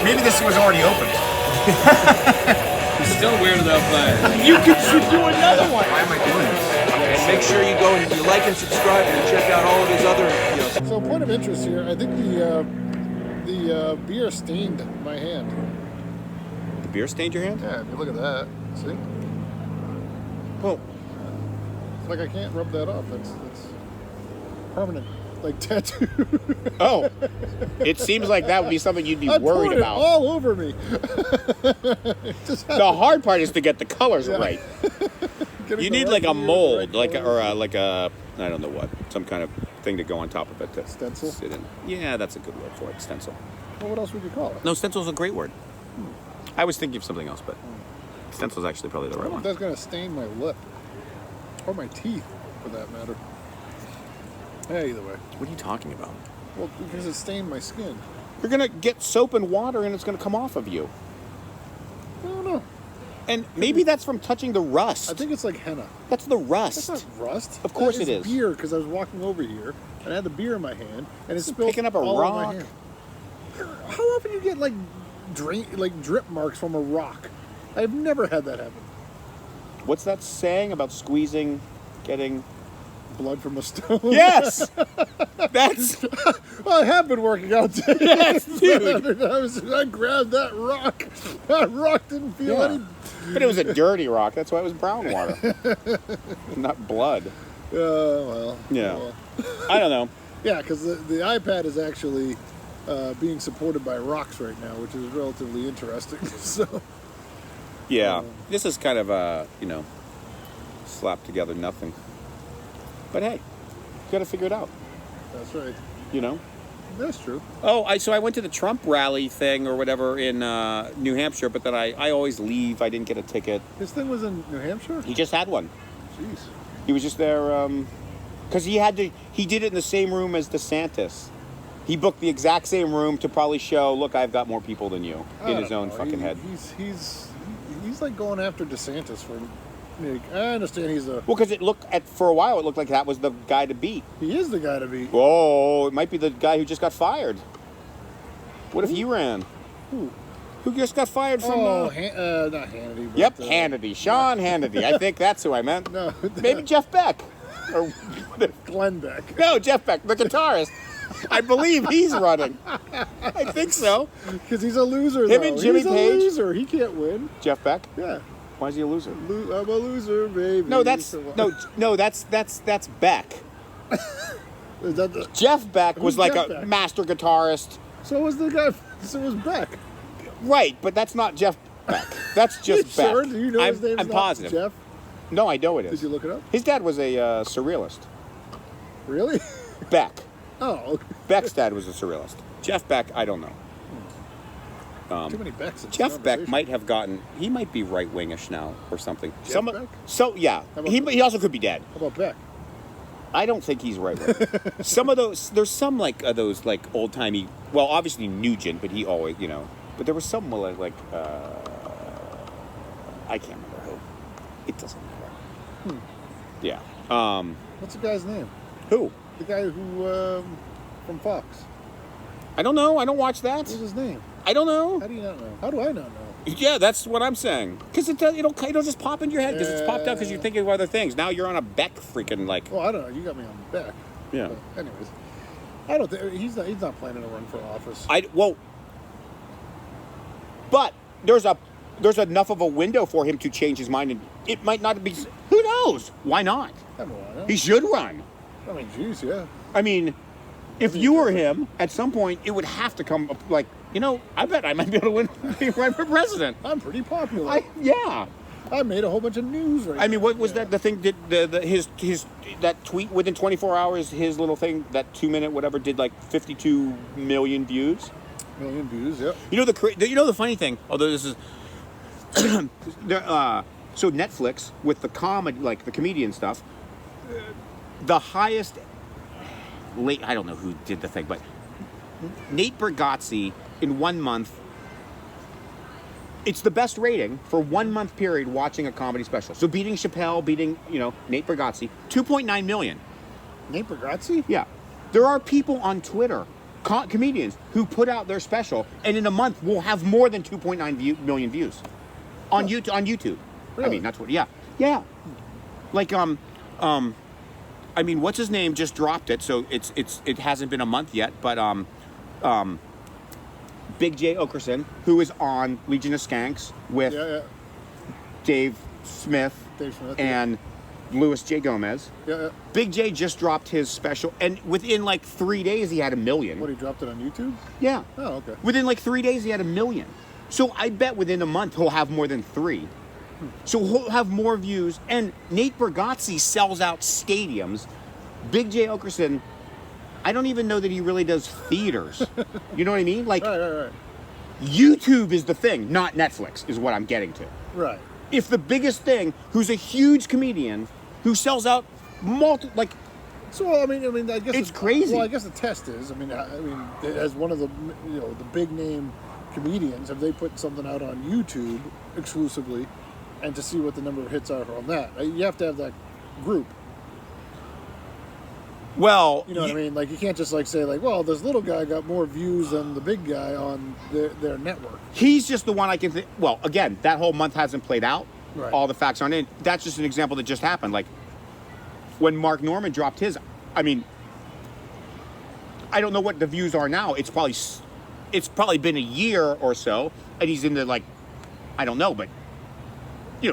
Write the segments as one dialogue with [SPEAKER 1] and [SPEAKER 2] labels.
[SPEAKER 1] Maybe this was already opened.
[SPEAKER 2] He's still weirded out by it.
[SPEAKER 3] You should do another one.
[SPEAKER 1] Why am I doing this?
[SPEAKER 4] And make sure you go and you like and subscribe and check out all of his other videos.
[SPEAKER 3] So, point of interest here, I think the beer stained my hand.
[SPEAKER 5] The beer stained your hand?
[SPEAKER 3] Yeah, if you look at that, see?
[SPEAKER 5] Well,
[SPEAKER 3] It's like I can't rub that off. That's permanent, like tattoo.
[SPEAKER 5] oh, it seems like that would be something you'd be
[SPEAKER 3] I
[SPEAKER 5] worried
[SPEAKER 3] poured
[SPEAKER 5] about.
[SPEAKER 3] it all over me.
[SPEAKER 5] The hard part is to get the colors right.
[SPEAKER 3] Getting
[SPEAKER 5] You
[SPEAKER 3] the
[SPEAKER 5] need
[SPEAKER 3] right
[SPEAKER 5] like a
[SPEAKER 3] beer,
[SPEAKER 5] mold,
[SPEAKER 3] the right color.
[SPEAKER 5] like a I don't know what, some kind of thing to go on top of it to
[SPEAKER 3] Stencil?
[SPEAKER 5] sit in. Yeah, that's a good word for it, stencil.
[SPEAKER 3] Well, what else would you call it?
[SPEAKER 5] No, stencil's a great word. I was thinking of something else, but stencil's actually probably the right one.
[SPEAKER 3] That's gonna stain my lip or my teeth, for that matter. Yeah, either way.
[SPEAKER 5] What are you talking about?
[SPEAKER 3] Well, because it stained my skin.
[SPEAKER 5] You're gonna get soap and water, and it's gonna come off of you.
[SPEAKER 3] I don't know.
[SPEAKER 5] And maybe that's from touching the rust.
[SPEAKER 3] I think it's like henna.
[SPEAKER 5] That's the rust.
[SPEAKER 3] That's not rust.
[SPEAKER 5] Of course
[SPEAKER 3] That
[SPEAKER 5] it is.
[SPEAKER 3] Beer, because I was walking over here and I had the beer in my hand and it spilled
[SPEAKER 5] picking up a
[SPEAKER 3] all over my
[SPEAKER 5] rock.
[SPEAKER 3] hand. How often do you get like drip marks from a rock? I've never had that happen.
[SPEAKER 5] What's that saying about squeezing, getting...
[SPEAKER 3] Blood from a stone.
[SPEAKER 5] Yes! That's...
[SPEAKER 3] Well, I have been working out today.
[SPEAKER 5] Yes, dude.
[SPEAKER 3] I grabbed that rock. That rock didn't feel
[SPEAKER 5] Yeah.
[SPEAKER 3] any.
[SPEAKER 5] But it was a dirty rock. That's why it was brown water. Not blood.
[SPEAKER 3] Well.
[SPEAKER 5] Yeah.
[SPEAKER 3] Well.
[SPEAKER 5] I don't know.
[SPEAKER 3] Yeah, because the iPad is actually being supported by rocks right now, which is relatively interesting. So.
[SPEAKER 5] Yeah. This is kind of a, slapped together nothing. But hey, you got to figure it out.
[SPEAKER 3] That's right. That's true.
[SPEAKER 5] Oh, so I went to the Trump rally thing or whatever in New Hampshire, but then I always leave. I didn't get a ticket.
[SPEAKER 3] This thing was in New Hampshire?
[SPEAKER 5] He just had one.
[SPEAKER 3] Jeez.
[SPEAKER 5] He was just there because he did it in the same room as DeSantis. He booked the exact same room to probably show, look, I've got more people than you in his own fucking head.
[SPEAKER 3] He's like going after DeSantis for. I understand he's a.
[SPEAKER 5] Well, because for a while it looked like that was the guy to beat.
[SPEAKER 3] He is the guy to beat.
[SPEAKER 5] Oh, it might be the guy who just got fired. What if he ran?
[SPEAKER 3] Who?
[SPEAKER 5] Who just got fired from?
[SPEAKER 3] Not Hannity. But,
[SPEAKER 5] Yep, Hannity. Sean Hannity. I think that's who I meant.
[SPEAKER 3] No.
[SPEAKER 5] Maybe Jeff Beck. Or
[SPEAKER 3] Glenn Beck.
[SPEAKER 5] no, Jeff Beck, the guitarist. I believe he's running. I think so.
[SPEAKER 3] Because he's a loser.
[SPEAKER 5] Him and Jimmy
[SPEAKER 3] he's
[SPEAKER 5] Page?
[SPEAKER 3] a loser. He can't win.
[SPEAKER 5] Jeff Beck.
[SPEAKER 3] Yeah.
[SPEAKER 5] Why is he a loser?
[SPEAKER 3] I'm a loser, baby.
[SPEAKER 5] No, that's Beck.
[SPEAKER 3] Is that the,
[SPEAKER 5] Jeff Beck was
[SPEAKER 3] Who's
[SPEAKER 5] like
[SPEAKER 3] Jeff
[SPEAKER 5] a
[SPEAKER 3] Beck?
[SPEAKER 5] master guitarist.
[SPEAKER 3] so was the guy. So was Beck.
[SPEAKER 5] Right, but that's not Jeff Beck. That's just Beck.
[SPEAKER 3] Sure? Do you know his name's
[SPEAKER 5] I'm
[SPEAKER 3] not
[SPEAKER 5] positive.
[SPEAKER 3] Jeff?
[SPEAKER 5] No, I know it is.
[SPEAKER 3] Did you look it up?
[SPEAKER 5] His dad was a surrealist.
[SPEAKER 3] Really?
[SPEAKER 5] Beck.
[SPEAKER 3] Oh, okay.
[SPEAKER 5] Beck's dad was a surrealist. Jeff Beck, I don't know.
[SPEAKER 3] Too many Becks. In this
[SPEAKER 5] Jeff Beck
[SPEAKER 3] conversation.
[SPEAKER 5] might have he might be right-wingish now or something.
[SPEAKER 3] Jeff Beck?
[SPEAKER 5] So, yeah.
[SPEAKER 3] How about
[SPEAKER 5] He also could be dead.
[SPEAKER 3] How about Beck?
[SPEAKER 5] I don't think he's right-wing. Some of those, there's some those old-timey, well, obviously Nugent, but he always, but there was some I can't remember who. It doesn't matter. Yeah.
[SPEAKER 3] What's the guy's name?
[SPEAKER 5] Who?
[SPEAKER 3] The guy who from Fox.
[SPEAKER 5] I don't know. I don't watch that.
[SPEAKER 3] What's his name?
[SPEAKER 5] I don't know.
[SPEAKER 3] How do you not know? How do I not know?
[SPEAKER 5] Yeah, that's what I'm saying. Because it'll just pop into your head because it's popped up because you're thinking of other things. Now you're on a Beck freaking
[SPEAKER 3] Well, I don't know. You got me on Beck.
[SPEAKER 5] Yeah.
[SPEAKER 3] But anyways, I don't think he's not planning to run for office.
[SPEAKER 5] But there's enough of a window for him to change his mind, and it might not be. Who knows? Why not?
[SPEAKER 3] I don't know.
[SPEAKER 5] He should run.
[SPEAKER 3] I mean, geez, yeah.
[SPEAKER 5] I mean, if you were him, at some point it would have to come up I bet I might be able to run for president.
[SPEAKER 3] I'm pretty popular.
[SPEAKER 5] Yeah.
[SPEAKER 3] I made a whole bunch of news right now.
[SPEAKER 5] I mean, what was that? The thing did his that tweet within 24 hours? His little thing, that 2-minute whatever, did 52 million views.
[SPEAKER 3] Million views, yep.
[SPEAKER 5] The funny thing, although this is so Netflix with the comedy, the comedian stuff, the highest. I don't know who did the thing, but Nate Bargatze in 1 month. It's the best rating for 1 month period watching a comedy special. So beating Chappelle, beating Nate Bargatze, 2.9 million.
[SPEAKER 3] Nate Bargatze?
[SPEAKER 5] Yeah, there are people on Twitter comedians who put out their special, and in a month will have more than 2.9 million views on YouTube.
[SPEAKER 3] Really?
[SPEAKER 5] I mean, that's what. Yeah. Like I mean, what's his name just dropped it, so it hasn't been a month yet, but Big J Okerson, who is on Legion of Skanks with Dave Smith and Louis J. Gomez.
[SPEAKER 3] Yeah.
[SPEAKER 5] Big J just dropped his special, and within like 3 days he had 1 million.
[SPEAKER 3] What, he dropped it on YouTube?
[SPEAKER 5] Yeah.
[SPEAKER 3] Oh, okay.
[SPEAKER 5] Within like 3 days he had 1 million. So I bet within a month he'll have more than 3. So he'll have more views. And Nate Bargatze sells out stadiums. Big J Okerson, I don't even know that he really does theaters. You know what I mean? Like,
[SPEAKER 3] Right.
[SPEAKER 5] YouTube is the thing, not Netflix, is what I'm getting to.
[SPEAKER 3] Right.
[SPEAKER 5] If the biggest thing, who's a huge comedian, who sells out
[SPEAKER 3] So I mean, I guess
[SPEAKER 5] it's crazy.
[SPEAKER 3] Well, I guess the test is, I mean, as one of the the big name comedians, have they put something out on YouTube exclusively, and to see what the number of hits are on that? You have to have that group.
[SPEAKER 5] Well,
[SPEAKER 3] You know what I mean? Like, you can't just like say like, well, this little guy got more views than the big guy on their network.
[SPEAKER 5] he's just the one I can think. Well, again, that whole month hasn't played out.
[SPEAKER 3] Right.
[SPEAKER 5] All the facts aren't in. That's just an example that just happened. Like, when Mark Norman dropped his, I mean, I don't know what the views are now. It's probably been a year or so, and he's in the, like, I don't know, but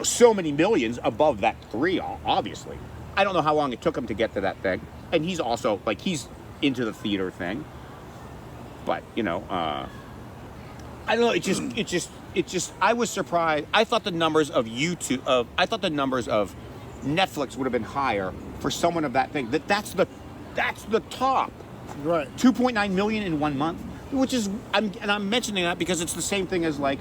[SPEAKER 5] so many millions above that 3, obviously. I don't know how long it took him to get to that thing. And he's also, like, he's into the theater thing. But, I don't know, it just, I was surprised. I thought the numbers of Netflix would have been higher for someone of that thing. That's the top.
[SPEAKER 3] Right.
[SPEAKER 5] 2.9 million in 1 month, which is, I'm mentioning that because it's the same thing as, like,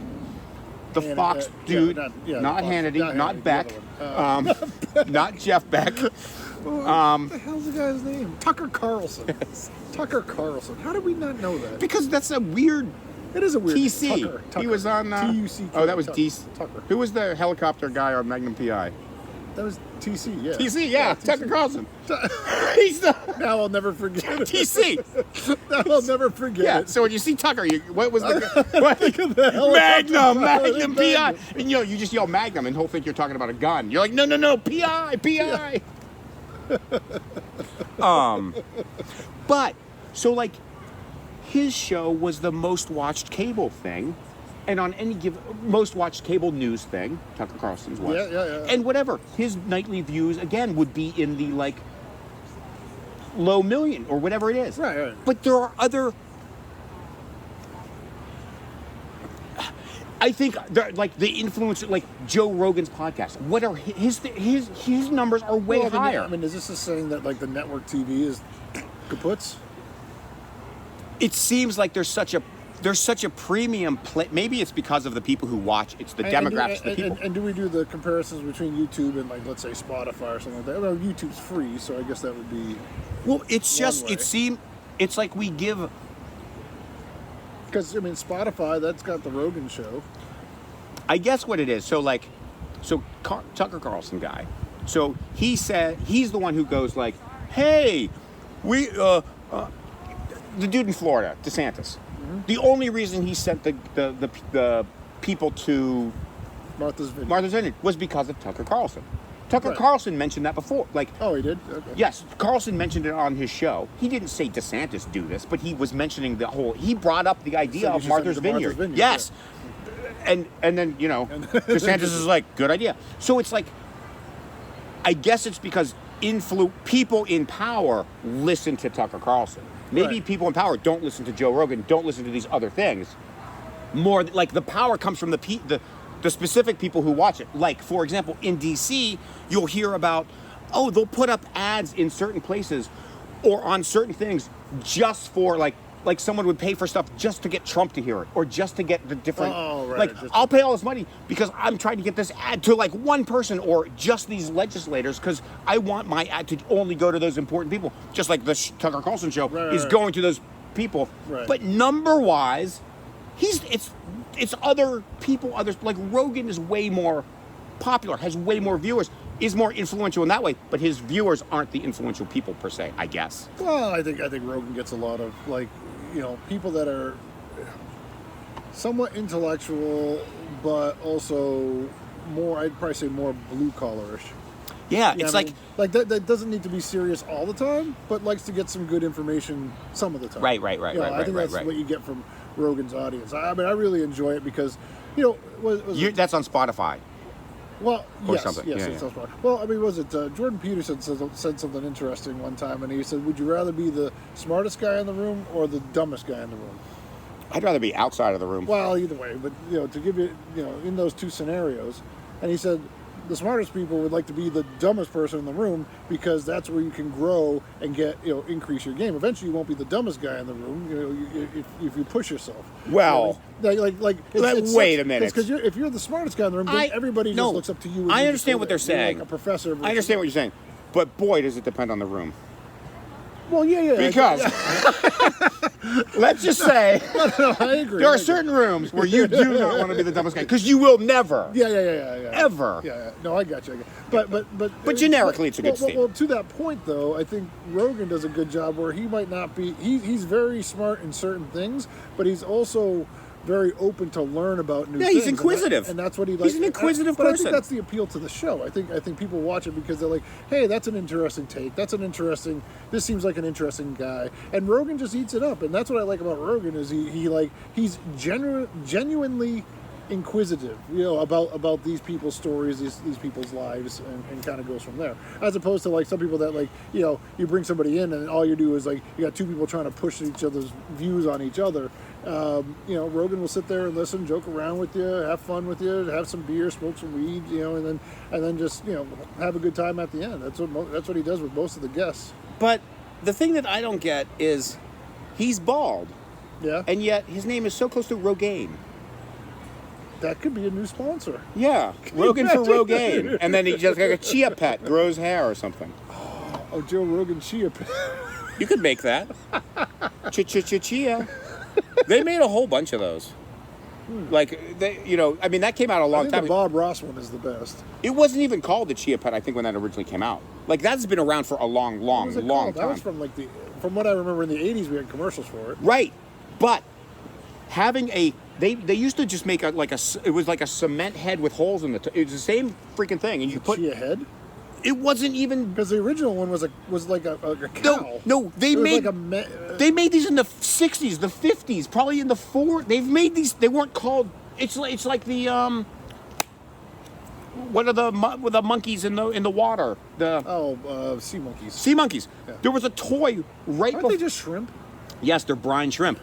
[SPEAKER 5] the Fox dude, not Hannity, not Beck, not Jeff Beck.
[SPEAKER 3] What the hell's the guy's name? Tucker Carlson. Tucker Carlson. How did we not know that?
[SPEAKER 5] Because that's a weird.
[SPEAKER 3] It is a weird
[SPEAKER 5] TC.
[SPEAKER 3] Tucker.
[SPEAKER 5] He was on.
[SPEAKER 3] TUCK.
[SPEAKER 5] Oh, that was DC.
[SPEAKER 3] Tucker.
[SPEAKER 5] Who was the helicopter guy on Magnum PI?
[SPEAKER 3] That was TC. Yeah.
[SPEAKER 5] TC. Yeah, Tucker Carlson.
[SPEAKER 3] TC.
[SPEAKER 5] He's the
[SPEAKER 3] Now I'll never forget it.
[SPEAKER 5] TC.
[SPEAKER 3] Now I'll never forget
[SPEAKER 5] Yeah.
[SPEAKER 3] it.
[SPEAKER 5] So when you see Tucker, what was the
[SPEAKER 3] the helicopter
[SPEAKER 5] Magnum PI?
[SPEAKER 3] Magnum.
[SPEAKER 5] And you just yell Magnum, and he'll think you're talking about a gun. You're like, no, PI.
[SPEAKER 3] Yeah.
[SPEAKER 5] But so like his show was the most watched cable thing, and on any given most watched cable news thing, Tucker Carlson's was.
[SPEAKER 3] Yeah.
[SPEAKER 5] And whatever, his nightly views again would be in the like low million or whatever it is.
[SPEAKER 3] Right.
[SPEAKER 5] But there are other. I think like the influencer, like Joe Rogan's podcast. What are his numbers are way higher.
[SPEAKER 3] I mean, is this just saying that like the network TV is kaputs?
[SPEAKER 5] It seems like there's such a premium play. Maybe it's because of the people who watch. It's the demographics of the people.
[SPEAKER 3] And do we do the comparisons between YouTube and like, let's say, Spotify or something like that? Well, YouTube's free, so I guess that would be.
[SPEAKER 5] Well, it's just
[SPEAKER 3] way.
[SPEAKER 5] it's like we give.
[SPEAKER 3] Because I mean, Spotify, that's got the Rogan show.
[SPEAKER 5] I guess what it is. So Tucker Carlson guy. So he said he's the one who goes like, "Hey, we the dude in Florida, DeSantis. Mm-hmm. The only reason he sent the people to
[SPEAKER 3] Martha's Vineyard
[SPEAKER 5] was because of Tucker Carlson. Tucker
[SPEAKER 3] Right.
[SPEAKER 5] Carlson mentioned that before. Like,
[SPEAKER 3] oh, he did? Okay.
[SPEAKER 5] yes, Carlson mentioned it on his show. He didn't say DeSantis do this, but he was mentioning he brought up the idea
[SPEAKER 3] So
[SPEAKER 5] of Martha's Vineyard. Yes.
[SPEAKER 3] Yeah.
[SPEAKER 5] And then, DeSantis is like, good idea. So it's like, I guess it's because people in power listen to Tucker Carlson. Maybe
[SPEAKER 3] Right.
[SPEAKER 5] people in power don't listen to Joe Rogan, don't listen to these other things. More like the power comes from the specific people who watch it. Like, for example, in DC, you'll hear about, they'll put up ads in certain places or on certain things just for like someone would pay for stuff just to get Trump to hear it or just to get the different.
[SPEAKER 3] Oh, right.
[SPEAKER 5] Like, I'll pay all this money because I'm trying to get this ad to like one person or just these legislators because I want my ad to only go to those important people. Just like the Tucker Carlson show is going to those people.
[SPEAKER 3] Right.
[SPEAKER 5] But number-wise, it's other people, others like Rogan is way more popular, has way more viewers, is more influential in that way, but his viewers aren't the influential people per se, I guess.
[SPEAKER 3] Well, I think Rogan gets a lot of like people that are somewhat intellectual, but also more, I'd probably say more blue collarish.
[SPEAKER 5] Yeah,
[SPEAKER 3] You know
[SPEAKER 5] it's
[SPEAKER 3] what I
[SPEAKER 5] like
[SPEAKER 3] mean? Like that doesn't need to be serious all the time, but likes to get some good information some of the time.
[SPEAKER 5] Right.
[SPEAKER 3] I think that's what you get from Rogan's audience. I mean, I really enjoy it because,
[SPEAKER 5] that's on Spotify.
[SPEAKER 3] Well,
[SPEAKER 5] Or
[SPEAKER 3] yes,
[SPEAKER 5] something.
[SPEAKER 3] yes,
[SPEAKER 5] Yeah,
[SPEAKER 3] it
[SPEAKER 5] yeah.
[SPEAKER 3] sounds fine. Well, I mean, was it Jordan Peterson said something interesting one time, and he said, "Would you rather be the smartest guy in the room or the dumbest guy in the room?"
[SPEAKER 5] I'd rather be outside of the room.
[SPEAKER 3] Well, either way, but to give you, in those two scenarios, and he said the smartest people would like to be the dumbest person in the room because that's where you can grow and get, increase your game. Eventually, you won't be the dumbest guy in the room, if you push yourself.
[SPEAKER 5] Well, wait a minute.
[SPEAKER 3] Because if you're the smartest guy in the room, then everybody just looks up to you. And
[SPEAKER 5] I
[SPEAKER 3] you
[SPEAKER 5] understand what they're
[SPEAKER 3] just, you're
[SPEAKER 5] saying.
[SPEAKER 3] like a professor.
[SPEAKER 5] I understand what you're saying, but boy, does it depend on the room.
[SPEAKER 3] Well, yeah.
[SPEAKER 5] Because let's just say
[SPEAKER 3] I agree.
[SPEAKER 5] there are certain rooms where you do not want to be the dumbest guy because you will never.
[SPEAKER 3] Yeah.
[SPEAKER 5] Ever.
[SPEAKER 3] Yeah. No, I got you. But
[SPEAKER 5] generically, it's a good statement.
[SPEAKER 3] Well, to that point, though, I think Rogan does a good job where he might not be. He's very smart in certain things, but he's also very open to learn about new things.
[SPEAKER 5] Yeah, he's inquisitive.
[SPEAKER 3] And that's what he likes.
[SPEAKER 5] He's an inquisitive
[SPEAKER 3] But I
[SPEAKER 5] person.
[SPEAKER 3] think that's the appeal to the show. I think people watch it because they're like, hey, that's an interesting take. This seems like an interesting guy. And Rogan just eats it up. And that's what I like about Rogan is he's genuinely inquisitive, about these people's stories, these people's lives, and kind of goes from there. As opposed to like some people that you bring somebody in and all you do is you got two people trying to push each other's views on each other. Rogan will sit there and listen, joke around with you, have fun with you, have some beer, smoke some weed, and then just have a good time at the end. That's what he does with most of the guests.
[SPEAKER 5] But the thing that I don't get is he's bald,
[SPEAKER 3] Yeah,
[SPEAKER 5] and yet his name is so close to Rogaine.
[SPEAKER 3] that could be a new sponsor.
[SPEAKER 5] Yeah, Rogan for Rogaine, and then he just like a chia pet grows hair or something.
[SPEAKER 3] Oh, Joe Rogan Chia.
[SPEAKER 5] You could make that. Chia. They made a whole bunch of those. Like that came out a long
[SPEAKER 3] I think
[SPEAKER 5] time
[SPEAKER 3] the Bob Ross one is the best.
[SPEAKER 5] It wasn't even called the Chia Pet, I think, when that originally came out. Like that's been around for a long
[SPEAKER 3] What was it called?
[SPEAKER 5] time.
[SPEAKER 3] That was from what I remember in the '80s. We had commercials for it.
[SPEAKER 5] Right, but having they used to just make it was like a cement head with holes in it was the same freaking thing, and you put
[SPEAKER 3] Chia head.
[SPEAKER 5] it wasn't even
[SPEAKER 3] Because the original one was like a cow.
[SPEAKER 5] no they
[SPEAKER 3] It was
[SPEAKER 5] made
[SPEAKER 3] like
[SPEAKER 5] they made these in the 60s, the 50s, probably in the 40s. They've made these. They weren't called. It's like the what are the monkeys in the water?
[SPEAKER 3] sea monkeys.
[SPEAKER 5] Sea monkeys.
[SPEAKER 3] Yeah.
[SPEAKER 5] There was a toy right
[SPEAKER 3] Aren't
[SPEAKER 5] before.
[SPEAKER 3] they just shrimp?
[SPEAKER 5] Yes, they're brine shrimp.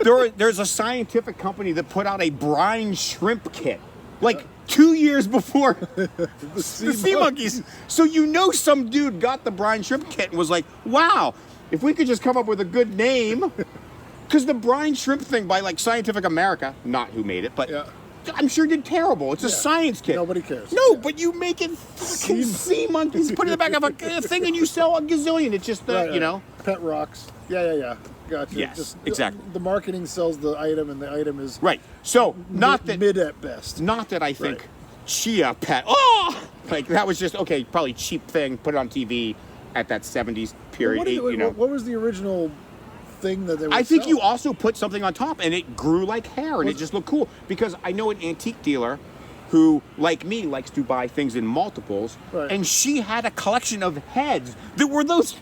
[SPEAKER 5] There's a scientific company that put out a brine shrimp kit, like 2 years before the sea monkeys. So some dude got the brine shrimp kit and was like, wow, if we could just come up with a good name. Because the brine shrimp thing by Scientific America, not who made it, but
[SPEAKER 3] Yeah.
[SPEAKER 5] I'm sure did terrible. It's a science kit.
[SPEAKER 3] Nobody cares.
[SPEAKER 5] No, but you make it fucking sea monkeys, put it in the back of a thing, and you sell a gazillion. It's just
[SPEAKER 3] Pet rocks. Yeah. Gotcha.
[SPEAKER 5] Yes, exactly.
[SPEAKER 3] The marketing sells the item, and the item is
[SPEAKER 5] right. So not that
[SPEAKER 3] mid at best.
[SPEAKER 5] Not that I think
[SPEAKER 3] Right.
[SPEAKER 5] Chia Pet. Oh, that was just okay. Probably cheap thing. Put it on TV at that 70s period.
[SPEAKER 3] What was the original thing that they were
[SPEAKER 5] I think you
[SPEAKER 3] selling?
[SPEAKER 5] also put something on top, and it grew like hair, and it just looked cool. Because I know an antique dealer who, like me, likes to buy things in multiples,
[SPEAKER 3] Right.
[SPEAKER 5] and she had a collection of heads that were those,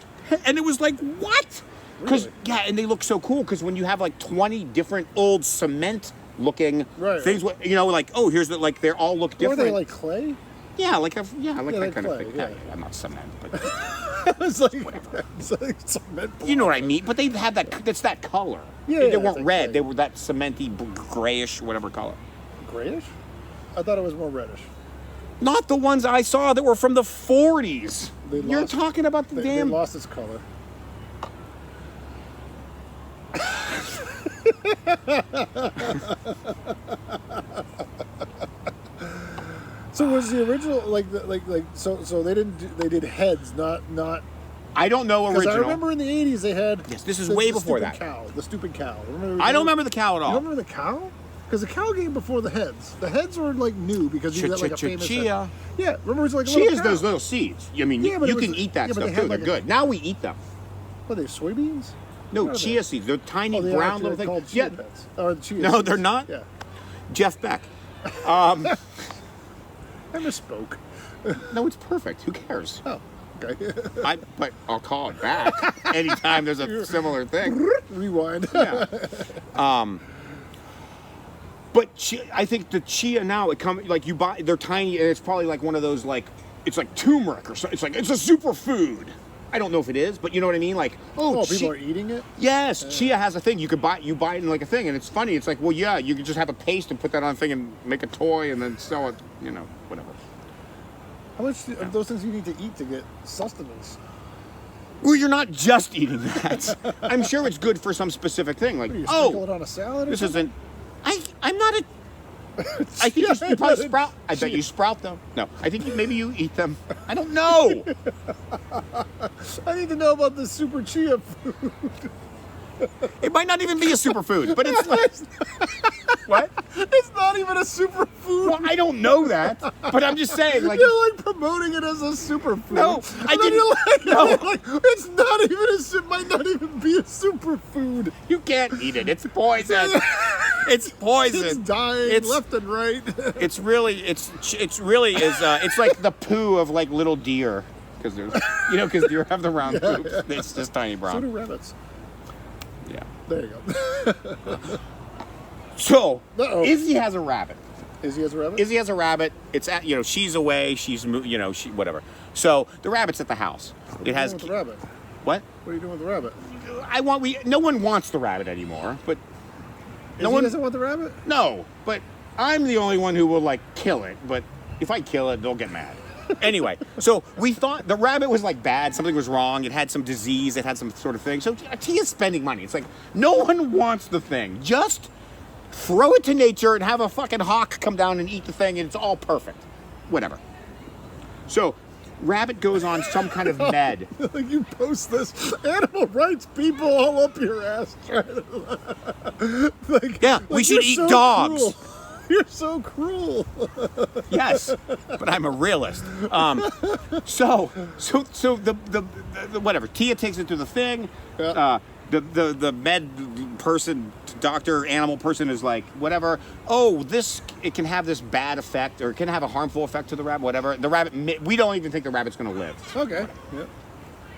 [SPEAKER 5] and it was like, what? Because
[SPEAKER 3] Really?
[SPEAKER 5] and they look so cool. Because when you have 20 different old cement-looking
[SPEAKER 3] Right.
[SPEAKER 5] things, here's they all look
[SPEAKER 3] Were
[SPEAKER 5] different.
[SPEAKER 3] they like clay?
[SPEAKER 5] Yeah, like that
[SPEAKER 3] like
[SPEAKER 5] kind of
[SPEAKER 3] clay,
[SPEAKER 5] thing.
[SPEAKER 3] yeah.
[SPEAKER 5] I'm not cement, but
[SPEAKER 3] It's like cement
[SPEAKER 5] you know what I mean. But they had that. That's that color.
[SPEAKER 3] Yeah,
[SPEAKER 5] they
[SPEAKER 3] yeah,
[SPEAKER 5] weren't
[SPEAKER 3] it's
[SPEAKER 5] red.
[SPEAKER 3] like
[SPEAKER 5] They were that cementy, grayish, whatever color.
[SPEAKER 3] grayish. I thought it was more reddish.
[SPEAKER 5] Not the ones I saw that were from the 40s.
[SPEAKER 3] They
[SPEAKER 5] You're
[SPEAKER 3] lost-
[SPEAKER 5] talking about the
[SPEAKER 3] They
[SPEAKER 5] damn.
[SPEAKER 3] lost its color. So was the original so they did heads, not
[SPEAKER 5] I don't know
[SPEAKER 3] because
[SPEAKER 5] original.
[SPEAKER 3] I remember in the '80s they had
[SPEAKER 5] Yes, this is way before
[SPEAKER 3] stupid
[SPEAKER 5] that.
[SPEAKER 3] cow, the stupid cow.
[SPEAKER 5] I don't remember the cow at
[SPEAKER 3] You
[SPEAKER 5] all.
[SPEAKER 3] don't remember the cow? Because the cow came before the heads. The heads were new because you got a famous
[SPEAKER 5] Chia.
[SPEAKER 3] head. Yeah, remember it was like a
[SPEAKER 5] Chia
[SPEAKER 3] little
[SPEAKER 5] is
[SPEAKER 3] cow.
[SPEAKER 5] those little seeds. I mean,
[SPEAKER 3] Yeah, but
[SPEAKER 5] you
[SPEAKER 3] it
[SPEAKER 5] can
[SPEAKER 3] was-
[SPEAKER 5] eat that
[SPEAKER 3] yeah, but
[SPEAKER 5] stuff
[SPEAKER 3] they had
[SPEAKER 5] too. They're good. Now we eat them.
[SPEAKER 3] What are they, soybeans?
[SPEAKER 5] No,
[SPEAKER 3] What are
[SPEAKER 5] chia
[SPEAKER 3] they?
[SPEAKER 5] seeds. They're tiny
[SPEAKER 3] Oh, they
[SPEAKER 5] brown
[SPEAKER 3] actually
[SPEAKER 5] little things.
[SPEAKER 3] called chia pets. Or chia
[SPEAKER 5] No,
[SPEAKER 3] seeds.
[SPEAKER 5] they're not.
[SPEAKER 3] Yeah.
[SPEAKER 5] Jeff Beck.
[SPEAKER 3] I misspoke.
[SPEAKER 5] No, it's perfect. Who cares?
[SPEAKER 3] Oh, okay.
[SPEAKER 5] But I'll call it back anytime there's a similar thing.
[SPEAKER 3] Rewind.
[SPEAKER 5] Yeah. But I think the chia now, it comes like you buy. They're tiny, and it's probably like one of those like it's like turmeric or something. It's like it's a superfood. I don't know if it is, but you know what I mean. Like
[SPEAKER 3] Oh, people are eating it?
[SPEAKER 5] Yes, chia has a thing. You buy it in like a thing, and it's funny. It's like, well, yeah, you can just have a paste and put that on a thing and make a toy and then sell it. You know, whatever.
[SPEAKER 3] How much of those things do you need to eat to get sustenance?
[SPEAKER 5] Well, you're not just eating that. I'm sure it's good for some specific thing. Like,
[SPEAKER 3] What, do you sprinkle it on a salad or
[SPEAKER 5] this
[SPEAKER 3] something?
[SPEAKER 5] isn't. I'm not a. I think you probably sprout. I bet you sprout them. No, I think maybe you eat them. I don't know.
[SPEAKER 3] I need to know about the super chia food.
[SPEAKER 5] It might not even be a superfood, but it's like what?
[SPEAKER 3] It's not even a superfood.
[SPEAKER 5] Well, I don't know that, but I'm just saying, like,
[SPEAKER 3] You're like promoting it as a superfood.
[SPEAKER 5] No,
[SPEAKER 3] And
[SPEAKER 5] I
[SPEAKER 3] then
[SPEAKER 5] didn't-
[SPEAKER 3] you're
[SPEAKER 5] no.
[SPEAKER 3] like, it's not even a. Might not even be a superfood.
[SPEAKER 5] you can't eat it. It's poison. It's poison.
[SPEAKER 3] It's dying
[SPEAKER 5] It's-
[SPEAKER 3] left and right.
[SPEAKER 5] It's really is. It's like the poo of like little deer, because because deer have the round poops. It's just tiny
[SPEAKER 3] So
[SPEAKER 5] brown.
[SPEAKER 3] do rabbits.
[SPEAKER 5] Yeah.
[SPEAKER 3] There you go.
[SPEAKER 5] So
[SPEAKER 3] Uh-oh.
[SPEAKER 5] Izzy has a rabbit.
[SPEAKER 3] Izzy has a rabbit?
[SPEAKER 5] Izzy has a rabbit. It's at she's away. She's she whatever. So the rabbit's at the house.
[SPEAKER 3] What are
[SPEAKER 5] It
[SPEAKER 3] you
[SPEAKER 5] has
[SPEAKER 3] doing with the rabbit?
[SPEAKER 5] what?
[SPEAKER 3] What are you doing with the rabbit?
[SPEAKER 5] No one wants the rabbit anymore, but no
[SPEAKER 3] Izzy
[SPEAKER 5] one
[SPEAKER 3] doesn't want the rabbit?
[SPEAKER 5] No, but I'm the only one who will like kill it. But if I kill it, they'll get mad. Anyway, so we thought the rabbit was like bad. Something was wrong. It had some disease. It had some sort of thing. So Tia's spending money. It's like no one wants the thing. Just throw it to nature and have a fucking hawk come down and eat the thing, and it's all perfect. Whatever. So rabbit goes on some kind of med.
[SPEAKER 3] Like you post this, animal rights people all up your ass. Like,
[SPEAKER 5] Yeah, we should
[SPEAKER 3] you're
[SPEAKER 5] eat dogs.
[SPEAKER 3] Cruel. You're so cruel.
[SPEAKER 5] Yes, but I'm a realist. So the whatever. Tia takes it to the thing.
[SPEAKER 3] Yeah.
[SPEAKER 5] The med person, doctor, animal person is like, whatever. Oh, it can have this bad effect, or it can have a harmful effect to the rabbit. Whatever. The rabbit. We don't even think the rabbit's going to live.
[SPEAKER 3] Okay. Yep.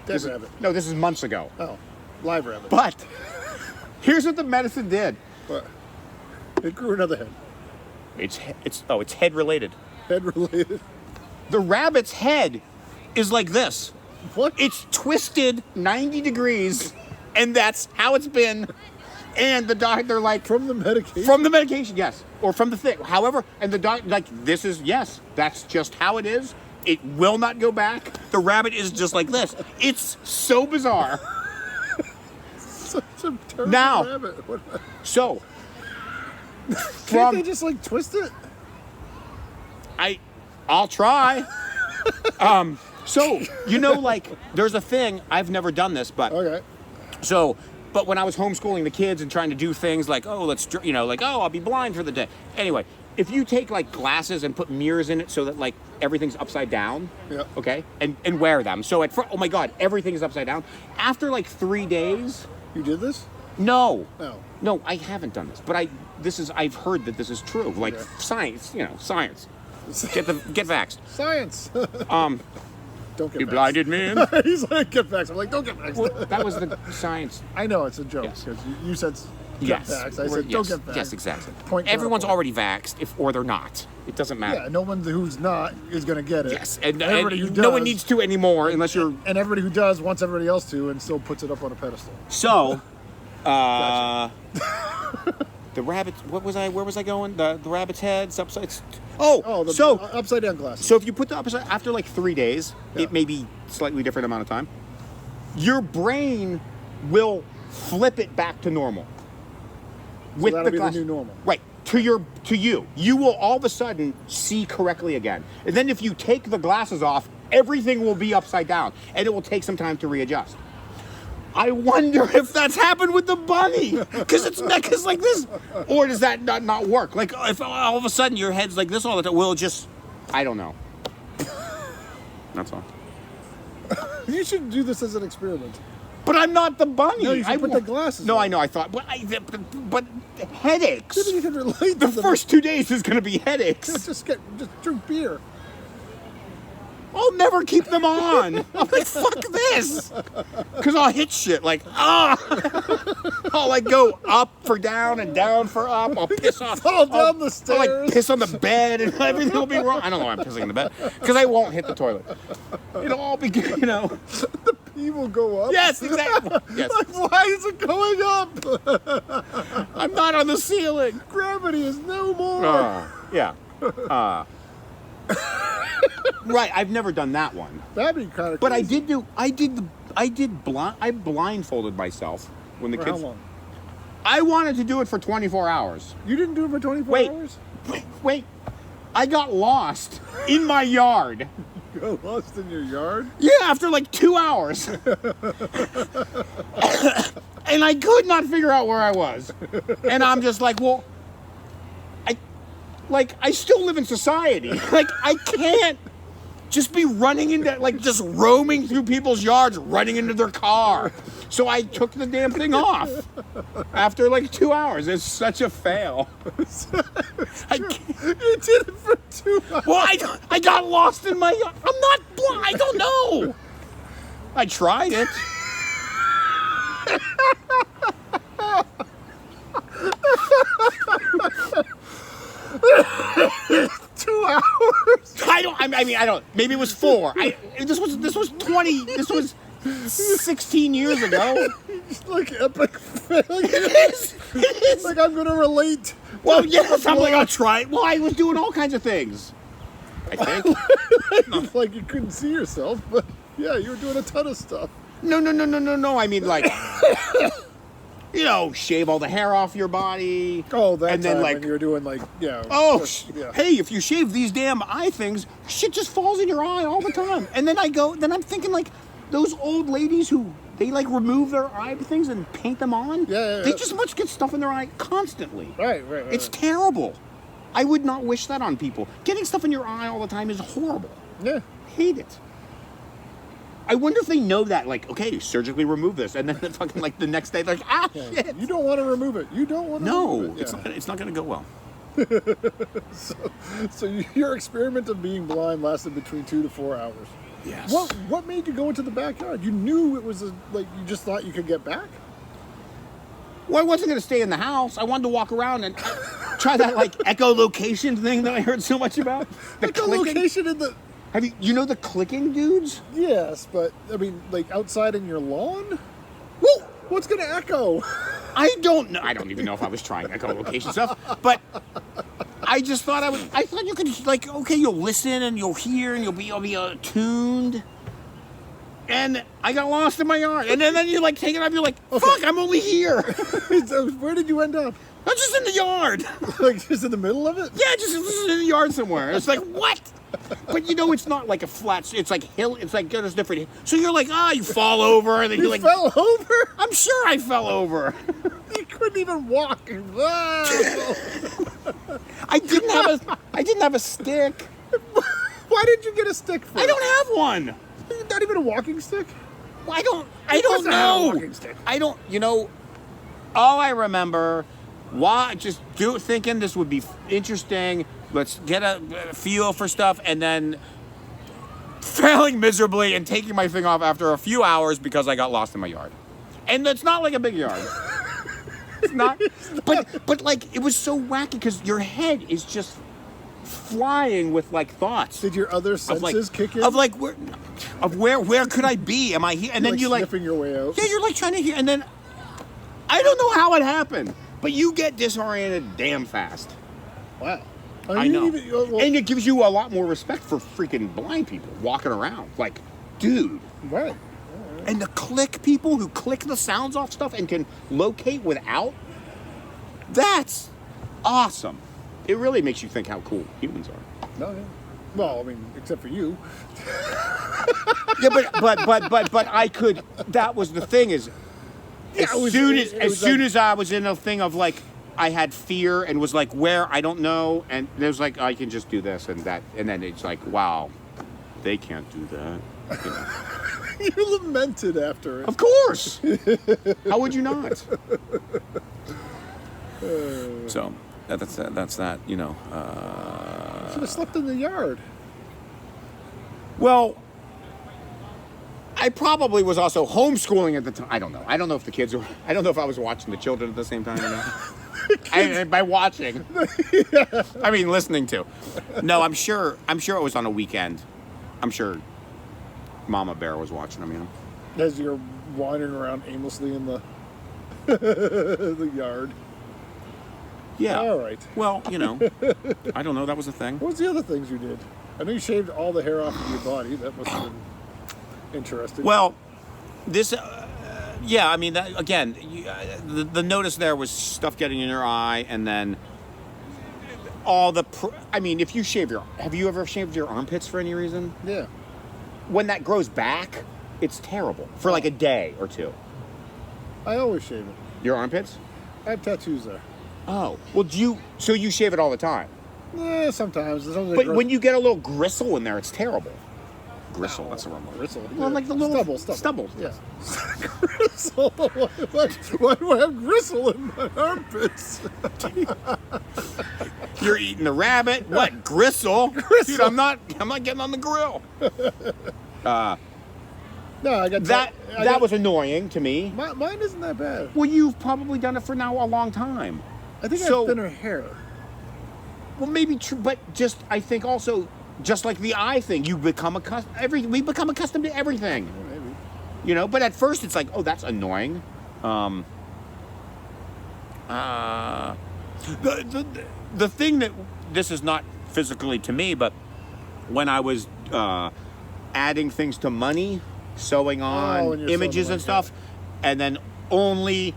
[SPEAKER 3] Dead rabbit.
[SPEAKER 5] No, this is months ago.
[SPEAKER 3] Oh, live rabbit.
[SPEAKER 5] But here's what the medicine did.
[SPEAKER 3] What? It grew another head.
[SPEAKER 5] It's head related.
[SPEAKER 3] Head related.
[SPEAKER 5] The rabbit's head is like this.
[SPEAKER 3] What?
[SPEAKER 5] It's twisted 90 degrees, and that's how it's been. And the doctor, like,
[SPEAKER 3] From the medication?
[SPEAKER 5] from the medication, yes, or from the thing. However, and the doctor, like, this is yes, that's just how it is. It will not go back. The rabbit is just like this. It's so bizarre.
[SPEAKER 3] Such a terrible
[SPEAKER 5] Now-
[SPEAKER 3] rabbit. What?
[SPEAKER 5] So,
[SPEAKER 3] Can't they just like twist it?
[SPEAKER 5] I'll try. So like, there's a thing. I've never done this, but
[SPEAKER 3] Okay.
[SPEAKER 5] But when I was homeschooling the kids and trying to do things like, I'll be blind for the day. Anyway, if you take like glasses and put mirrors in it so that like everything's upside down,
[SPEAKER 3] Yeah.
[SPEAKER 5] okay, and wear them. So oh my God, everything is upside down. After like 3 days,
[SPEAKER 3] You did this?
[SPEAKER 5] no,
[SPEAKER 3] No.
[SPEAKER 5] no, I haven't done this, but I've heard that this is true. Like
[SPEAKER 3] Okay.
[SPEAKER 5] science, science. Get vaxxed.
[SPEAKER 3] Science. Don't get
[SPEAKER 5] You
[SPEAKER 3] vaxxed.
[SPEAKER 5] blinded man.
[SPEAKER 3] He's like, get vaxxed. I'm like, don't get vaxxed.
[SPEAKER 5] Well, that was the science.
[SPEAKER 3] I know it's a joke
[SPEAKER 5] Yes.
[SPEAKER 3] because you said get
[SPEAKER 5] Yes.
[SPEAKER 3] vaxxed. I said don't get vaxxed.
[SPEAKER 5] Yes, exactly.
[SPEAKER 3] Point
[SPEAKER 5] Everyone's
[SPEAKER 3] counterpoint.
[SPEAKER 5] already vaxxed, or they're not. It doesn't matter.
[SPEAKER 3] Yeah, no one who's not is going to get it.
[SPEAKER 5] Yes, and
[SPEAKER 3] everybody who
[SPEAKER 5] no one
[SPEAKER 3] does-
[SPEAKER 5] needs to anymore unless you're.
[SPEAKER 3] And everybody who does wants everybody else to and still puts it up on a pedestal.
[SPEAKER 5] So, the rabbit. Where was I going? The rabbit's head's upside.
[SPEAKER 3] The upside down glasses.
[SPEAKER 5] So if you put the upside after like 3 days,
[SPEAKER 3] Yeah.
[SPEAKER 5] it may be slightly different amount of time. Your brain will flip it back to normal.
[SPEAKER 3] So that'll be the new normal.
[SPEAKER 5] Right. To you. You will all of a sudden see correctly again. And then if you take the glasses off, everything will be upside down. And it will take some time to readjust. I wonder if that's happened with the bunny. Because its neck is like this. Or does that not work? Like if all of a sudden your head's like this all the time, will it just I don't know. That's all.
[SPEAKER 3] You should do this as an experiment.
[SPEAKER 5] But I'm not the bunny.
[SPEAKER 3] No, you should put the glasses
[SPEAKER 5] No,
[SPEAKER 3] on.
[SPEAKER 5] I know. I thought, but headaches.
[SPEAKER 3] Maybe you can relate
[SPEAKER 5] The
[SPEAKER 3] to them.
[SPEAKER 5] first 2 days is going to be headaches.
[SPEAKER 3] Just drink beer.
[SPEAKER 5] I'll never keep them on. I'm like, fuck this. Because I'll hit shit like, I'll like go up for down and down for up. I'll piss off.
[SPEAKER 3] Fall down the
[SPEAKER 5] I'll
[SPEAKER 3] stairs.
[SPEAKER 5] like piss on the bed and everything will be wrong. I don't know why I'm pissing in the bed. Because I won't hit the toilet. It'll all be good, you know.
[SPEAKER 3] The pee will go up.
[SPEAKER 5] Yes, exactly. Yes.
[SPEAKER 3] Like, why is it going up?
[SPEAKER 5] I'm not on the ceiling.
[SPEAKER 3] Gravity is no more.
[SPEAKER 5] Yeah. Right, I've never done that one.
[SPEAKER 3] That'd be kind of.
[SPEAKER 5] But I blindfolded myself when the
[SPEAKER 3] For
[SPEAKER 5] kids.
[SPEAKER 3] how long?
[SPEAKER 5] I wanted to do it for 24 hours.
[SPEAKER 3] You didn't do it for 24 hours?
[SPEAKER 5] Wait. I got lost in my yard.
[SPEAKER 3] You got lost in your yard?
[SPEAKER 5] Yeah, after like 2 hours. And I could not figure out where I was. And I'm just like, well, I still live in society. Like, I can't just be running into, like, just roaming through people's yards, running into their car. So I took the damn thing off after like 2 hours. It's such a fail. I can't.
[SPEAKER 3] You did it for 2 hours.
[SPEAKER 5] Well, I got lost in my yard. I'm not blind. I don't know. I tried it.
[SPEAKER 3] Two hours.
[SPEAKER 5] I don't. Maybe it was 4. This was 20. This was 16 years ago.
[SPEAKER 3] It's like epic failure.
[SPEAKER 5] It is. It is.
[SPEAKER 3] Like I'm gonna relate.
[SPEAKER 5] Well, yes. I'm like, I'll try it. Well, I was doing all kinds of things. I think.
[SPEAKER 3] Like you couldn't see yourself, but yeah, you were doing a ton of stuff.
[SPEAKER 5] No. I mean, like, you know, shave all the hair off your body.
[SPEAKER 3] Oh, that
[SPEAKER 5] and
[SPEAKER 3] time
[SPEAKER 5] then like,
[SPEAKER 3] when you were doing like, yeah.
[SPEAKER 5] oh,
[SPEAKER 3] yeah.
[SPEAKER 5] hey, if you shave these damn eye things, shit just falls in your eye all the time. And then I'm thinking like, those old ladies who they like remove their eye things and paint them on.
[SPEAKER 3] Yeah.
[SPEAKER 5] They just much get stuff in their eye constantly.
[SPEAKER 3] Right.
[SPEAKER 5] It's terrible. I would not wish that on people. Getting stuff in your eye all the time is horrible.
[SPEAKER 3] Yeah.
[SPEAKER 5] Hate it. I wonder if they know that, like, okay, surgically remove this, and then fucking like the next day, they're like, shit.
[SPEAKER 3] You don't want to remove it. You don't want to remove it. Yeah.
[SPEAKER 5] It's not going to go well.
[SPEAKER 3] So your experiment of being blind lasted between 2 to 4 hours.
[SPEAKER 5] Yes.
[SPEAKER 3] What made you go into the backyard? You knew it was like you just thought you could get back?
[SPEAKER 5] Well, I wasn't going to stay in the house. I wanted to walk around and try that like echolocation thing that I heard so much about. The
[SPEAKER 3] Echolocation in the.
[SPEAKER 5] Have you know the clicking dudes?
[SPEAKER 3] Yes, but I mean, like outside in your lawn.
[SPEAKER 5] Well,
[SPEAKER 3] What's gonna echo?
[SPEAKER 5] I don't know. I don't even know if I was trying echolocation stuff, but I just thought I thought you could like, okay, you'll listen and you'll hear and you'll be attuned. And I got lost in my yard, and then you like take it off. You're like, fuck, I'm only here.
[SPEAKER 3] So where did you end up?
[SPEAKER 5] I'm just in the yard.
[SPEAKER 3] Like just in the middle of it?
[SPEAKER 5] Yeah, just in the yard somewhere. It's like, what? But you know, it's not like a flat. It's like hill. It's like there's different. So you're like, you fall over, and then
[SPEAKER 3] You
[SPEAKER 5] you're like,
[SPEAKER 3] fell over?
[SPEAKER 5] I'm sure I fell over.
[SPEAKER 3] You couldn't even walk.
[SPEAKER 5] I didn't have a stick.
[SPEAKER 3] Why did you get a stick for?
[SPEAKER 5] I don't have one.
[SPEAKER 3] Not even a walking stick?
[SPEAKER 5] I don't
[SPEAKER 3] must have had a
[SPEAKER 5] know.
[SPEAKER 3] walking stick.
[SPEAKER 5] I don't. You know, all I remember, thinking this would be interesting. Let's get a feel for stuff, and then failing miserably and taking my thing off after a few hours because I got lost in my yard. And it's not like a big yard. It's not. But like it was so wacky because your head is just flying with like thoughts.
[SPEAKER 3] Did your other senses kick in?
[SPEAKER 5] Of like where could I be? Am I here? And then you like
[SPEAKER 3] sniffing your way out.
[SPEAKER 5] yeah, you're like trying to hear, and then I don't know how it happened, but you get disoriented damn fast.
[SPEAKER 3] Wow.
[SPEAKER 5] I know. And it gives you a lot more respect for freaking blind people walking around. Like, dude.
[SPEAKER 3] Right.
[SPEAKER 5] And the click people who click the sounds off stuff and can locate without, that's awesome. It really makes you think how cool humans are.
[SPEAKER 3] No, yeah. Well, I mean, except for you.
[SPEAKER 5] Yeah, but I could. That was the thing is, as soon as I was in a thing of like, I had fear and was like, where I don't know, and there's like I can just do this and that, and then it's like, wow, they can't do that. You know.
[SPEAKER 3] You lamented after it.
[SPEAKER 5] Of course. How would you not? So that's that. You know.
[SPEAKER 3] Should have slept in the yard.
[SPEAKER 5] Well, I probably was also homeschooling at the time. I don't know. I don't know if the kids were. I don't know if I was watching the children at the same time or not. By watching, I mean listening to. No, I'm sure it was on a weekend. I'm sure Mama Bear was watching them. You know.
[SPEAKER 3] As you're wandering around aimlessly in the the yard.
[SPEAKER 5] Yeah.
[SPEAKER 3] All right.
[SPEAKER 5] Well, you know, I don't know. That was a thing.
[SPEAKER 3] What was the other things you did? I know you shaved all the hair off of your body. That must have been interesting.
[SPEAKER 5] Well, this, yeah, I mean, that, again, the notice there was stuff getting in your eye, and then all the, I mean, if you shave have you ever shaved your armpits for any reason?
[SPEAKER 3] Yeah.
[SPEAKER 5] When that grows back, it's terrible for like a day or two.
[SPEAKER 3] I always shave it.
[SPEAKER 5] Your armpits?
[SPEAKER 3] I have tattoos there.
[SPEAKER 5] Oh, well, so you shave it all the time?
[SPEAKER 3] Yeah, sometimes.
[SPEAKER 5] But when you get a litdo gristle in there, it's terrible. Gristle, that's the wrong word.
[SPEAKER 3] Gristle.
[SPEAKER 5] Well,
[SPEAKER 3] Yeah.
[SPEAKER 5] like the little
[SPEAKER 3] Stubble.
[SPEAKER 5] Yeah.
[SPEAKER 3] Gristle. Why do I have gristle in my armpits?
[SPEAKER 5] You're eating the rabbit. What gristle? Dude, I'm not getting on the grill.
[SPEAKER 3] No, I got
[SPEAKER 5] That was annoying to me.
[SPEAKER 3] Mine isn't that bad.
[SPEAKER 5] Well, you've probably done it for now a long time.
[SPEAKER 3] I think I have thinner hair.
[SPEAKER 5] Well, maybe true, but just I think also just like the eye thing, you become we become accustomed to everything.
[SPEAKER 3] Yeah, maybe.
[SPEAKER 5] You know, but at first it's like, oh, that's annoying. The thing that this is not physically to me, but when I was adding things to money, sewing on images and stuff, and then only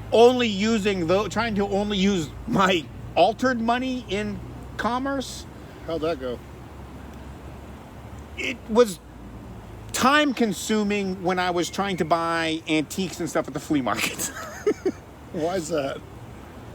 [SPEAKER 5] trying to only use my altered money in commerce.
[SPEAKER 3] How'd that go?
[SPEAKER 5] It was time consuming when I was trying to buy antiques and stuff at the flea market.
[SPEAKER 3] Why is that?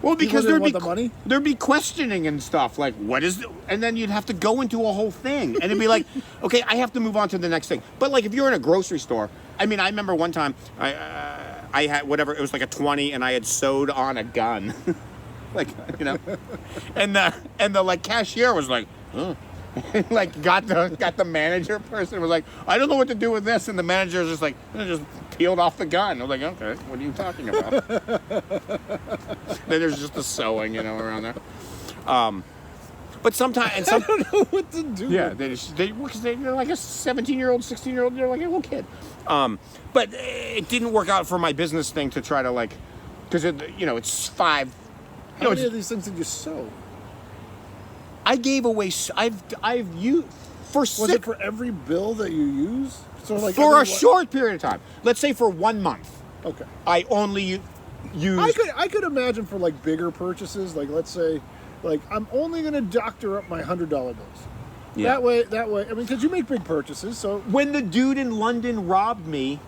[SPEAKER 5] Well, because
[SPEAKER 3] money?
[SPEAKER 5] there'd be questioning and stuff like, what is, and then you'd have to go into a whole thing, and it'd be like, okay, I have to move on to the next thing. But like if you're in a grocery store, I mean, I remember one time I had whatever, it was like a 20, and I had sewed on a gun, like, you know, and the like cashier was like, huh. Like got the manager person was like, I don't know what to do with this, and the manager was just like, just peeled off the gun. I was like, okay, what are you talking about? Then there's just the sewing, you know, around there. But sometimes,
[SPEAKER 3] I don't know what to do.
[SPEAKER 5] Yeah, they're like a 17-year-old, 16-year-old. They're like a little kid. But it didn't work out for my business thing to try to like, because it's five.
[SPEAKER 3] How many of these things did you sew?
[SPEAKER 5] I gave away. I've used for.
[SPEAKER 3] Was it for every bill that you use? So like
[SPEAKER 5] for a short period of time. Let's say for 1 month.
[SPEAKER 3] Okay.
[SPEAKER 5] I only used.
[SPEAKER 3] I could imagine for like bigger purchases, like let's say, like I'm only going to doctor up my $100 bills.
[SPEAKER 5] Yeah.
[SPEAKER 3] That way. I mean, because you make big purchases, so
[SPEAKER 5] when the dude in London robbed me,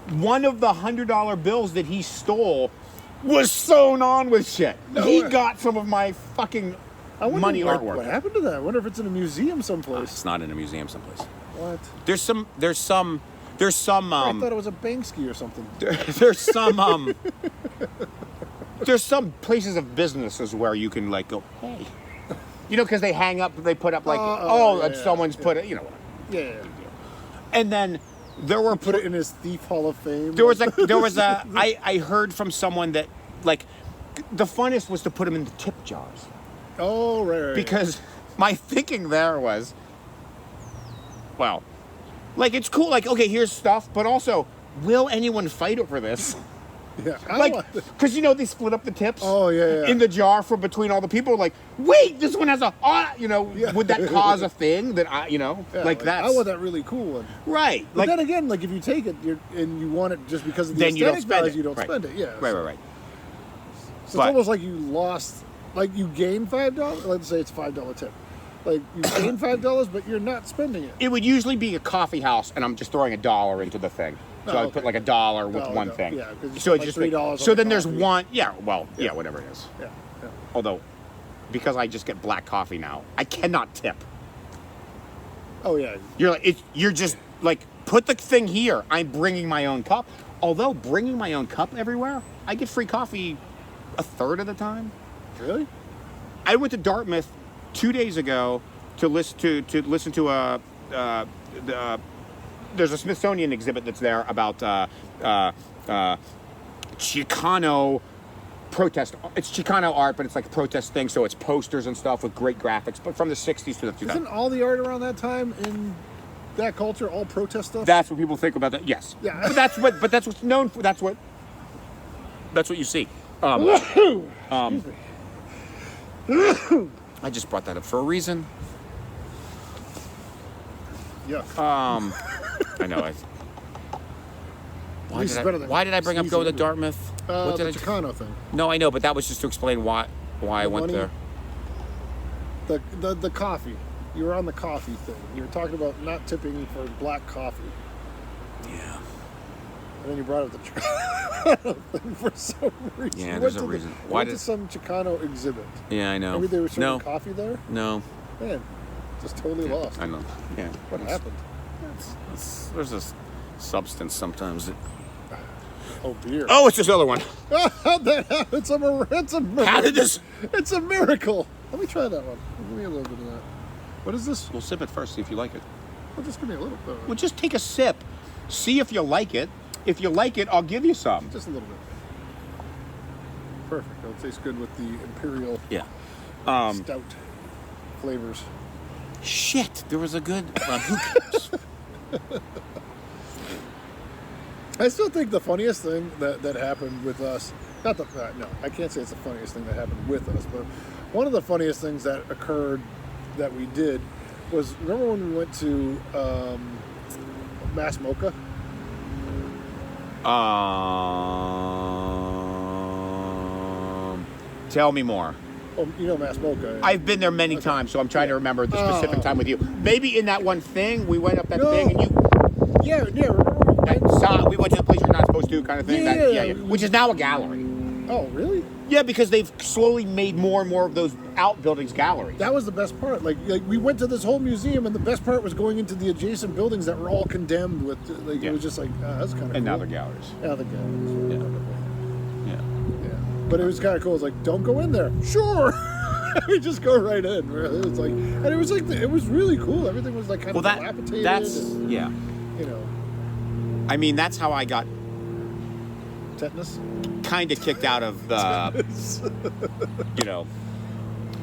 [SPEAKER 5] one of the $100 bills that he stole was sewn on with shit. He got some of my fucking money artwork.
[SPEAKER 3] What happened to that? I wonder if it's in a museum someplace.
[SPEAKER 5] It's not in a museum someplace.
[SPEAKER 3] What?
[SPEAKER 5] There's some.
[SPEAKER 3] I thought it was a Banksy or something.
[SPEAKER 5] There's some places of businesses where you can like go, hey, because they hang up, they put up like, someone's put it,
[SPEAKER 3] Yeah.
[SPEAKER 5] And then there were
[SPEAKER 3] put it in his Thief Hall of Fame.
[SPEAKER 5] I heard from someone that like the funnest was to put them in the tip jars.
[SPEAKER 3] Oh, right.
[SPEAKER 5] Because my thinking there was, well, like it's cool, like, okay, here's stuff, but also, will anyone fight over this?
[SPEAKER 3] Yeah.
[SPEAKER 5] Like, because they split up the tips.
[SPEAKER 3] Oh, yeah.
[SPEAKER 5] In the jar for between all the people. Like, wait, this one has a, would that cause a thing that that's.
[SPEAKER 3] I want that really cool one.
[SPEAKER 5] Right.
[SPEAKER 3] But then again, like if you take it and you want it just because of the aesthetic value, you don't spend it. Yeah.
[SPEAKER 5] Right.
[SPEAKER 3] So it's almost like you lost, like you gain $5. Let's say it's $5 tip. Like you gain $5, but you're not spending it.
[SPEAKER 5] It would usually be a coffee house, and I'm just throwing $1 into the thing. So I put like $1 with one thing.
[SPEAKER 3] Yeah,
[SPEAKER 5] so it's
[SPEAKER 3] like
[SPEAKER 5] just
[SPEAKER 3] $3.
[SPEAKER 5] So then there's one. Yeah. Well. Yeah. Whatever it is.
[SPEAKER 3] Yeah.
[SPEAKER 5] Although, because I just get black coffee now, I cannot tip.
[SPEAKER 3] Oh yeah.
[SPEAKER 5] You're like, you're just like, put the thing here. I'm bringing my own cup. Although bringing my own cup everywhere, I get free coffee a third of the time.
[SPEAKER 3] Really?
[SPEAKER 5] I went to Dartmouth 2 days ago to listen to there's a Smithsonian exhibit that's there about Chicano protest. It's Chicano art, but it's like a protest thing, so it's posters and stuff with great graphics, but from the 60s to the 2000s.
[SPEAKER 3] Isn't all the art around that time in that culture all protest stuff?
[SPEAKER 5] That's what people think about that. Yes.
[SPEAKER 3] Yeah.
[SPEAKER 5] But that's what's known for. That's what you see.
[SPEAKER 3] Excuse me.
[SPEAKER 5] I just brought that up for a reason.
[SPEAKER 3] Yeah.
[SPEAKER 5] I know.
[SPEAKER 3] Least it's better than
[SPEAKER 5] Why did I bring up going to
[SPEAKER 3] sneezing.
[SPEAKER 5] Dartmouth? What
[SPEAKER 3] The
[SPEAKER 5] did
[SPEAKER 3] Chicano thing.
[SPEAKER 5] No, I know, but that was just to explain why I went
[SPEAKER 3] money?
[SPEAKER 5] there.
[SPEAKER 3] The coffee. You were on the coffee thing. You were talking about not tipping for black coffee.
[SPEAKER 5] Yeah.
[SPEAKER 3] And then you brought up the Chicano thing for some reason.
[SPEAKER 5] Yeah,
[SPEAKER 3] You
[SPEAKER 5] there's
[SPEAKER 3] went
[SPEAKER 5] a
[SPEAKER 3] to
[SPEAKER 5] reason.
[SPEAKER 3] You went to some Chicano exhibit.
[SPEAKER 5] Yeah, I know.
[SPEAKER 3] Maybe they were serving coffee there?
[SPEAKER 5] No.
[SPEAKER 3] Man, just totally lost.
[SPEAKER 5] I know. Yeah.
[SPEAKER 3] What happened?
[SPEAKER 5] There's this substance sometimes that...
[SPEAKER 3] Oh, beer.
[SPEAKER 5] Oh, it's this other one.
[SPEAKER 3] How'd that happen? It's a miracle.
[SPEAKER 5] How did this...
[SPEAKER 3] It's a miracle. Let me try that one. Give me a little bit of that. What is this?
[SPEAKER 5] We'll sip it first, see if you like it.
[SPEAKER 3] Well, just give me a little bit.
[SPEAKER 5] Well, just take a sip. See if you like it. If you like it, I'll give you some.
[SPEAKER 3] Just a little bit. Perfect. It'll taste good with the imperial stout flavors.
[SPEAKER 5] Shit, there was a good... who cares?
[SPEAKER 3] I still think the funniest thing that happened with us, no, I can't say it's the funniest thing that happened with us, but one of the funniest things that occurred that we did was, remember when we went to Mass Mocha?
[SPEAKER 5] Tell me more.
[SPEAKER 3] Oh, you know Mass Mocha.
[SPEAKER 5] I've been there many times, so I'm trying to remember the specific time with you. Maybe in that one thing, we went up that thing and you...
[SPEAKER 3] Yeah,
[SPEAKER 5] we went to the place you're not supposed to, kind of thing.
[SPEAKER 3] Yeah.
[SPEAKER 5] Which is now a gallery.
[SPEAKER 3] Oh, really?
[SPEAKER 5] Yeah, because they've slowly made more and more of those outbuildings galleries.
[SPEAKER 3] That was the best part. Like we went to this whole museum, and the best part was going into the adjacent buildings that were all condemned with. It was just like that's kind of.
[SPEAKER 5] And
[SPEAKER 3] cool.
[SPEAKER 5] now they're galleries.
[SPEAKER 3] Now they're galleries.
[SPEAKER 5] Yeah.
[SPEAKER 3] Yeah. But it was kind of cool. It's like, don't go in there. Sure. We just go right in. It was like, and it was like, it was really cool. Everything was like kind of dilapidated.
[SPEAKER 5] Yeah.
[SPEAKER 3] You know.
[SPEAKER 5] I mean, that's how I got
[SPEAKER 3] Tetanus.
[SPEAKER 5] kind of kicked out of the.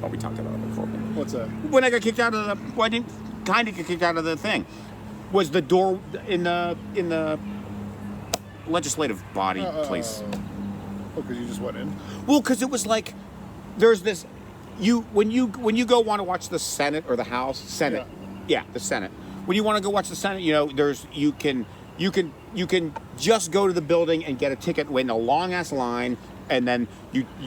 [SPEAKER 5] Oh, we talked about it before.
[SPEAKER 3] What's that?
[SPEAKER 5] When I got kicked out of the, well, I didn't kind of get kicked out of the thing. Was the door in the legislative body place?
[SPEAKER 3] Oh, because you just went in.
[SPEAKER 5] Well, because it was like there's this. When you go want to watch the Senate or the House Senate, the Senate. When you want to go watch the Senate, you can just go to the building and get a ticket, wait in a long ass line, and then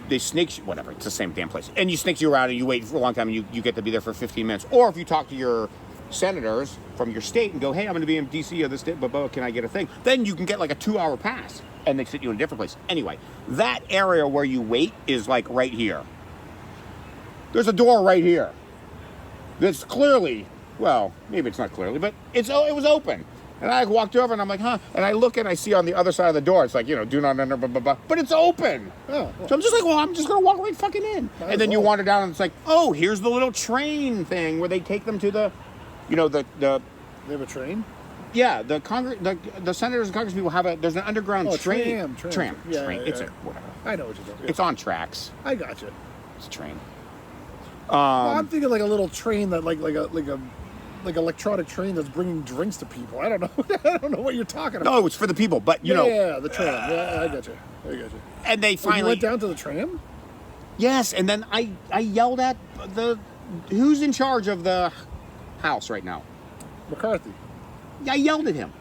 [SPEAKER 5] they snake you, whatever. It's the same damn place, and you snake you around and you wait for a long time, and you get to be there for 15 minutes. Or if you talk to your senators from your state and go, hey, I'm going to be in D.C. or this day, but can I get a thing? Then you can get like a 2-hour pass, and they sit you in a different place. Anyway, that area where you wait is like right here. There's a door right here. That's clearly, well, maybe it's not clearly, but it was open. And I walked over and I'm like, huh? And I look and I see on the other side of the door, it's like, do not enter, blah, blah, blah. But it's open.
[SPEAKER 3] Oh,
[SPEAKER 5] So I'm just like, well, I'm just going to walk right fucking in. And then you wander down and it's like, oh, here's the little train thing where they take them to the, the...
[SPEAKER 3] They have a train?
[SPEAKER 5] Yeah, the senators and Congress people have there's an underground train.
[SPEAKER 3] Tram. Yeah,
[SPEAKER 5] train.
[SPEAKER 3] yeah,
[SPEAKER 5] It's
[SPEAKER 3] yeah.
[SPEAKER 5] whatever.
[SPEAKER 3] I know what you're talking.
[SPEAKER 5] It's on tracks.
[SPEAKER 3] I got you.
[SPEAKER 5] It's a train.
[SPEAKER 3] I'm thinking like a little train that like electronic train that's bringing drinks to people. I don't know. I don't know what you're talking about.
[SPEAKER 5] No, it's for the people, but you know.
[SPEAKER 3] Yeah, the tram. Yeah, I got you.
[SPEAKER 5] And they finally
[SPEAKER 3] you went down to the tram?
[SPEAKER 5] Yes, and then I yelled at who's in charge of the house right now?
[SPEAKER 3] McCarthy.
[SPEAKER 5] I yelled at him.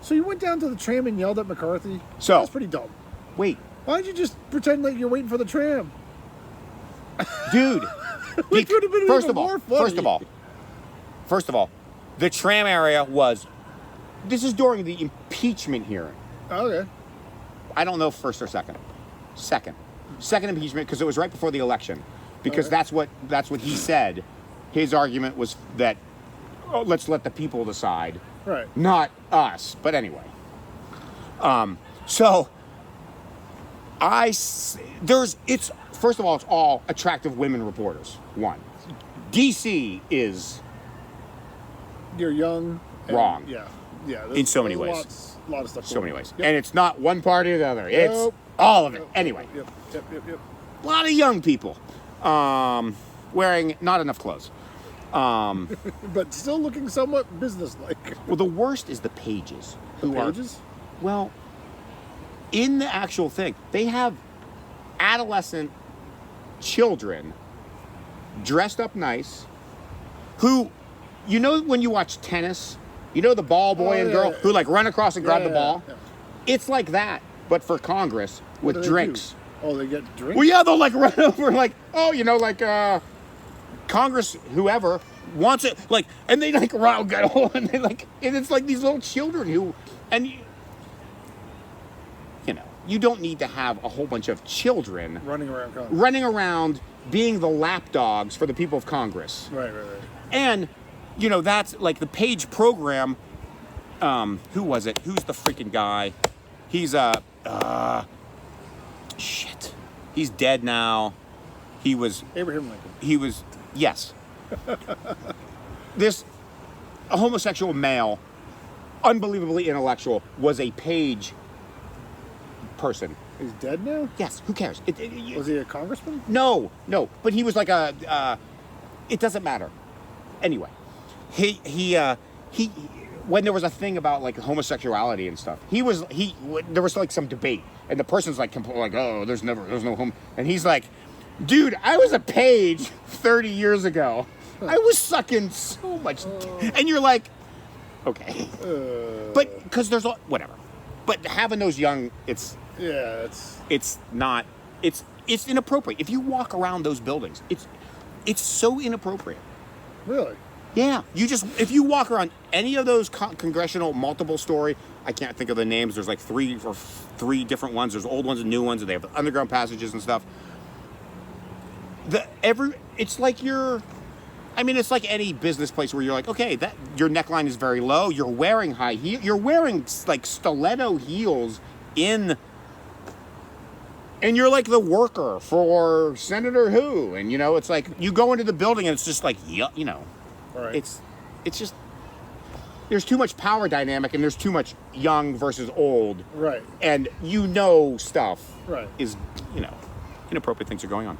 [SPEAKER 3] So you went down to the tram and yelled at McCarthy?
[SPEAKER 5] So
[SPEAKER 3] that's pretty dumb.
[SPEAKER 5] Wait.
[SPEAKER 3] Why don't you just pretend like you're waiting for the tram?
[SPEAKER 5] Dude.
[SPEAKER 3] Which would have been
[SPEAKER 5] First
[SPEAKER 3] even
[SPEAKER 5] of all,
[SPEAKER 3] more funny.
[SPEAKER 5] First of all, the tram area was. This is during the impeachment hearing.
[SPEAKER 3] Okay.
[SPEAKER 5] I don't know first or second. Second impeachment because it was right before the election. Because
[SPEAKER 3] Okay.
[SPEAKER 5] that's what he said. His argument was that oh, let's let the people decide,
[SPEAKER 3] Right.
[SPEAKER 5] not us. But anyway, so it's first of all, it's all attractive women reporters. One, DC is
[SPEAKER 3] You're young. and-
[SPEAKER 5] Wrong.
[SPEAKER 3] Yeah.
[SPEAKER 5] In so many
[SPEAKER 3] there's
[SPEAKER 5] ways.
[SPEAKER 3] A lot of stuff.
[SPEAKER 5] so
[SPEAKER 3] going
[SPEAKER 5] many
[SPEAKER 3] on.
[SPEAKER 5] ways,
[SPEAKER 3] Yep.
[SPEAKER 5] and it's not one party or the other. It's
[SPEAKER 3] Nope.
[SPEAKER 5] all of it. Anyway,
[SPEAKER 3] Yep.
[SPEAKER 5] a lot of young people wearing not enough clothes.
[SPEAKER 3] But still looking somewhat businesslike.
[SPEAKER 5] Well, the worst is the pages. Who are
[SPEAKER 3] Pages?
[SPEAKER 5] well, in the actual thing, they have adolescent children dressed up nice who, you know, when you watch tennis, you know, the ball boy and girl who like run across and grab the ball.
[SPEAKER 3] Yeah.
[SPEAKER 5] It's like that, but for Congress
[SPEAKER 3] What
[SPEAKER 5] with
[SPEAKER 3] do they
[SPEAKER 5] drinks.
[SPEAKER 3] do? Oh, they get drinks?
[SPEAKER 5] Well, yeah, they'll like run over like, oh, you know, like Congress, whoever wants it, like, and they like run, and they like, and it's like these little children who, and you know, you don't need to have a whole bunch of children
[SPEAKER 3] Running around Congress.
[SPEAKER 5] running around being the lapdogs for the people of Congress.
[SPEAKER 3] Right.
[SPEAKER 5] And, you know, that's like the Page program. Who was it? Who's the freaking guy? He's shit. He's dead now. He was,
[SPEAKER 3] Abraham Lincoln.
[SPEAKER 5] yes. A homosexual male, unbelievably intellectual, was a Page person.
[SPEAKER 3] He's dead now?
[SPEAKER 5] Yes, who cares?
[SPEAKER 3] Was he a congressman?
[SPEAKER 5] No, but he was like it doesn't matter. Anyway, he when there was a thing about like homosexuality and stuff, there was like some debate, and the person's like oh, there's no homo, and he's like, dude, I was a Page 30 years ago. I was sucking so much, and you're like, okay, but because there's whatever, but having those young, it's not, it's inappropriate. If you walk around those buildings, it's so inappropriate.
[SPEAKER 3] Really?
[SPEAKER 5] Yeah, if you walk around any of those congressional multiple story, I can't think of the names. There's like three different ones. There's old ones and new ones, and they have underground passages and stuff. It's like it's like any business place where you're like, okay, that your neckline is very low. You're wearing high heel. You're wearing like stiletto heels and you're like the worker for Senator who, and you know, it's like you go into the building and it's just like, you know,
[SPEAKER 3] Right.
[SPEAKER 5] it's just there's too much power dynamic and there's too much young versus old,
[SPEAKER 3] Right.
[SPEAKER 5] and you know stuff
[SPEAKER 3] Right.
[SPEAKER 5] is, you know, inappropriate things are going on.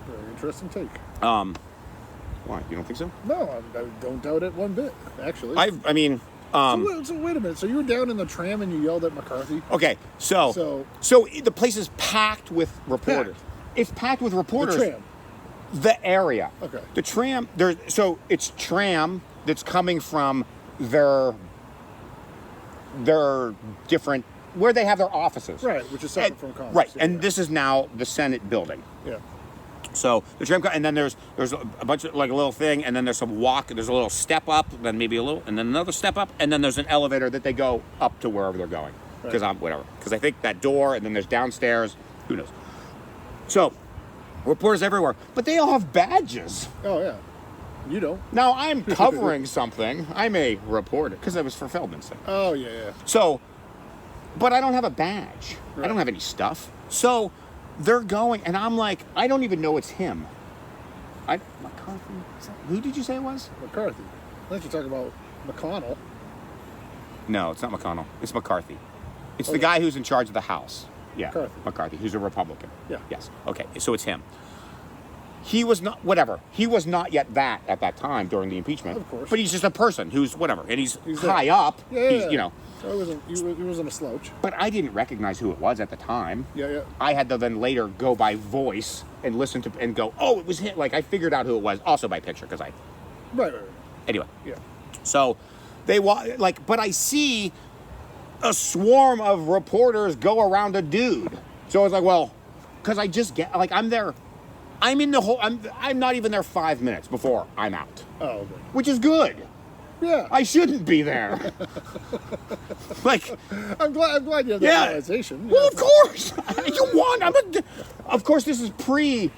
[SPEAKER 3] Very interesting take.
[SPEAKER 5] Why, you don't think so?
[SPEAKER 3] No, I don't doubt it one bit, actually. So wait a minute. So you were down in the tram and you yelled at McCarthy?
[SPEAKER 5] Okay, so the place is packed with reporters.
[SPEAKER 3] Packed.
[SPEAKER 5] It's packed with reporters.
[SPEAKER 3] The tram.
[SPEAKER 5] The area.
[SPEAKER 3] Okay.
[SPEAKER 5] The tram. So it's tram that's coming from their different where they have their offices.
[SPEAKER 3] Right, which is separate from Congress.
[SPEAKER 5] Right,
[SPEAKER 3] Yeah,
[SPEAKER 5] and
[SPEAKER 3] yeah.
[SPEAKER 5] this is now the Senate building.
[SPEAKER 3] Yeah.
[SPEAKER 5] So the tram, and then there's a bunch of like a little thing, and then there's some walk. There's a little step up, then maybe a little, and then another step up, and then there's an elevator that they go up to wherever they're going. Because Because I think that door, and then there's downstairs. Who knows? So reporters everywhere, but they all have badges.
[SPEAKER 3] Oh, yeah. You don't.
[SPEAKER 5] Now I'm covering something. I'm a reporter because it was for Feldman's thing.
[SPEAKER 3] Oh, yeah.
[SPEAKER 5] So, but I don't have a badge.
[SPEAKER 3] Right.
[SPEAKER 5] I don't have any stuff. So they're going, and I'm like, I don't even know it's him. McCarthy? Who did you say it was?
[SPEAKER 3] McCarthy. I think you're talking about McConnell.
[SPEAKER 5] No, it's not McConnell. It's McCarthy. It's the guy who's in charge of the House. Yeah,
[SPEAKER 3] McCarthy.
[SPEAKER 5] who's a Republican.
[SPEAKER 3] Yeah.
[SPEAKER 5] Yes. Okay, so it's him. He was not, whatever. He was not yet that at that time during the impeachment.
[SPEAKER 3] Of course.
[SPEAKER 5] But he's just a person who's whatever, and he's high
[SPEAKER 3] there.
[SPEAKER 5] up.
[SPEAKER 3] Yeah.
[SPEAKER 5] He's, you know.
[SPEAKER 3] So he wasn't a slouch.
[SPEAKER 5] But I didn't recognize who it was at the time.
[SPEAKER 3] Yeah.
[SPEAKER 5] I had to then later go by voice and listen to and go, oh, it was him. Like I figured out who it was, also by picture, because I.
[SPEAKER 3] Right.
[SPEAKER 5] Anyway.
[SPEAKER 3] Yeah.
[SPEAKER 5] So they but I see a swarm of reporters go around a dude. So I was like, well, because I just get like I'm there. I'm in the whole. I'm not even there 5 minutes before I'm out.
[SPEAKER 3] Oh, okay.
[SPEAKER 5] Which is good.
[SPEAKER 3] Yeah.
[SPEAKER 5] I shouldn't be there. Like,
[SPEAKER 3] I'm glad you have that realization.
[SPEAKER 5] Well, of course. Of course, this is pre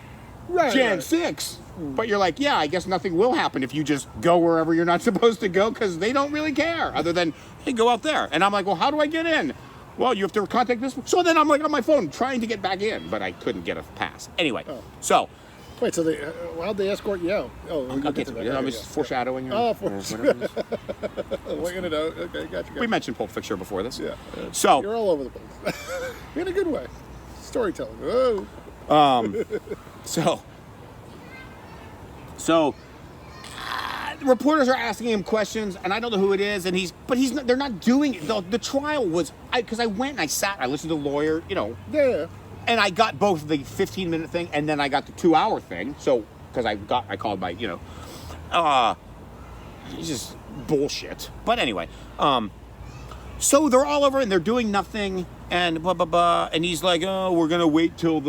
[SPEAKER 3] Right,
[SPEAKER 5] Jan
[SPEAKER 3] right.
[SPEAKER 5] 6. But you're like, yeah, I guess nothing will happen if you just go wherever you're not supposed to go because they don't really care other than, hey, go out there. And I'm like, well, how do I get in? Well, you have to contact this. So then I'm like on my phone trying to get back in, but I couldn't get a pass. Anyway, so.
[SPEAKER 3] Wait, so how'd they escort you out? Oh, we'll get to that.
[SPEAKER 5] I'm just foreshadowing.
[SPEAKER 3] Weighing it out. Okay, gotcha.
[SPEAKER 5] We mentioned Pulp Fiction before this.
[SPEAKER 3] Yeah.
[SPEAKER 5] So.
[SPEAKER 3] You're all over the place. In a good way. Storytelling. Oh.
[SPEAKER 5] So reporters are asking him questions, and I don't know who it is, and they're not doing it. The trial was, because I went and I sat, I listened to the lawyer,
[SPEAKER 3] Yeah.
[SPEAKER 5] and I got both the 15-minute thing and then I got the 2-hour thing. So, because I called my, it's just bullshit. But anyway, so they're all over and they're doing nothing and blah, blah, blah. And he's like, oh, we're going to wait till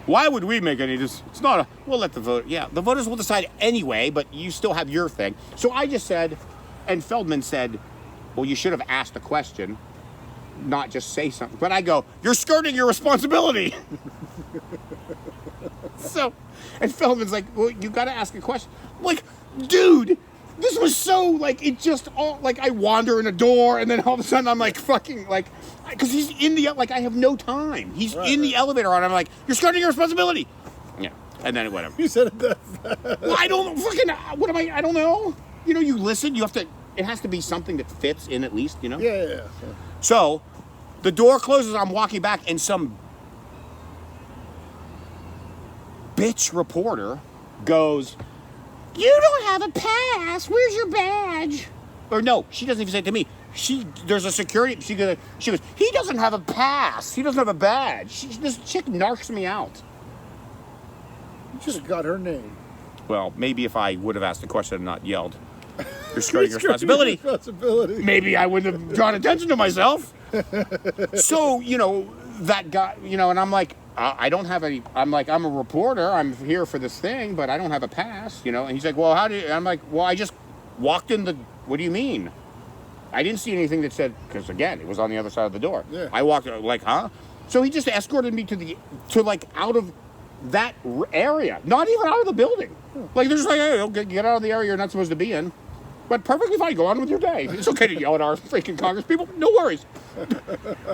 [SPEAKER 5] why would we make any, it's not we'll let the vote, the voters will decide anyway, but you still have your thing. So I just said, and Feldman said, well, you should have asked a question, not just say something. But I go, you're skirting your responsibility. So, and Feldman's like, well, you got to ask a question. I'm like, dude, this was so, like, it just all, like, I wander in a door, and then all of a sudden I'm like, fucking, like, because he's in the, like, I have no time. He's in the elevator, and I'm like, you're skirting your responsibility. Yeah, and then whatever.
[SPEAKER 3] You said it that fast.
[SPEAKER 5] Well, I don't, fucking, what am I don't know. You listen, you have to, it has to be something that fits in at least,
[SPEAKER 3] Yeah.
[SPEAKER 5] So, the door closes, I'm walking back, and some bitch reporter goes, you don't have a pass, where's your badge? Or no, she doesn't even say it to me. There's a security, she goes, he doesn't have a pass, he doesn't have a badge. This chick narcs me out.
[SPEAKER 3] You should have got her name.
[SPEAKER 5] Well, maybe if I would have asked the question and not yelled, you're skirting your responsibility. Maybe I wouldn't have drawn attention to myself. So, that guy, and I'm like, I don't have any, I'm like, I'm a reporter, I'm here for this thing, but I don't have a pass, and he's like, well, how do you, I'm like, well, I just walked in what do you mean? I didn't see anything that said, because again, it was on the other side of the door. Yeah. I walked, like, huh? So he just escorted me to out of that area, not even out of the building. Like, they're just like, hey, okay, get out of the area you're not supposed to be in. But perfectly fine, go on with your day. It's okay to yell at our freaking Congress people. No worries.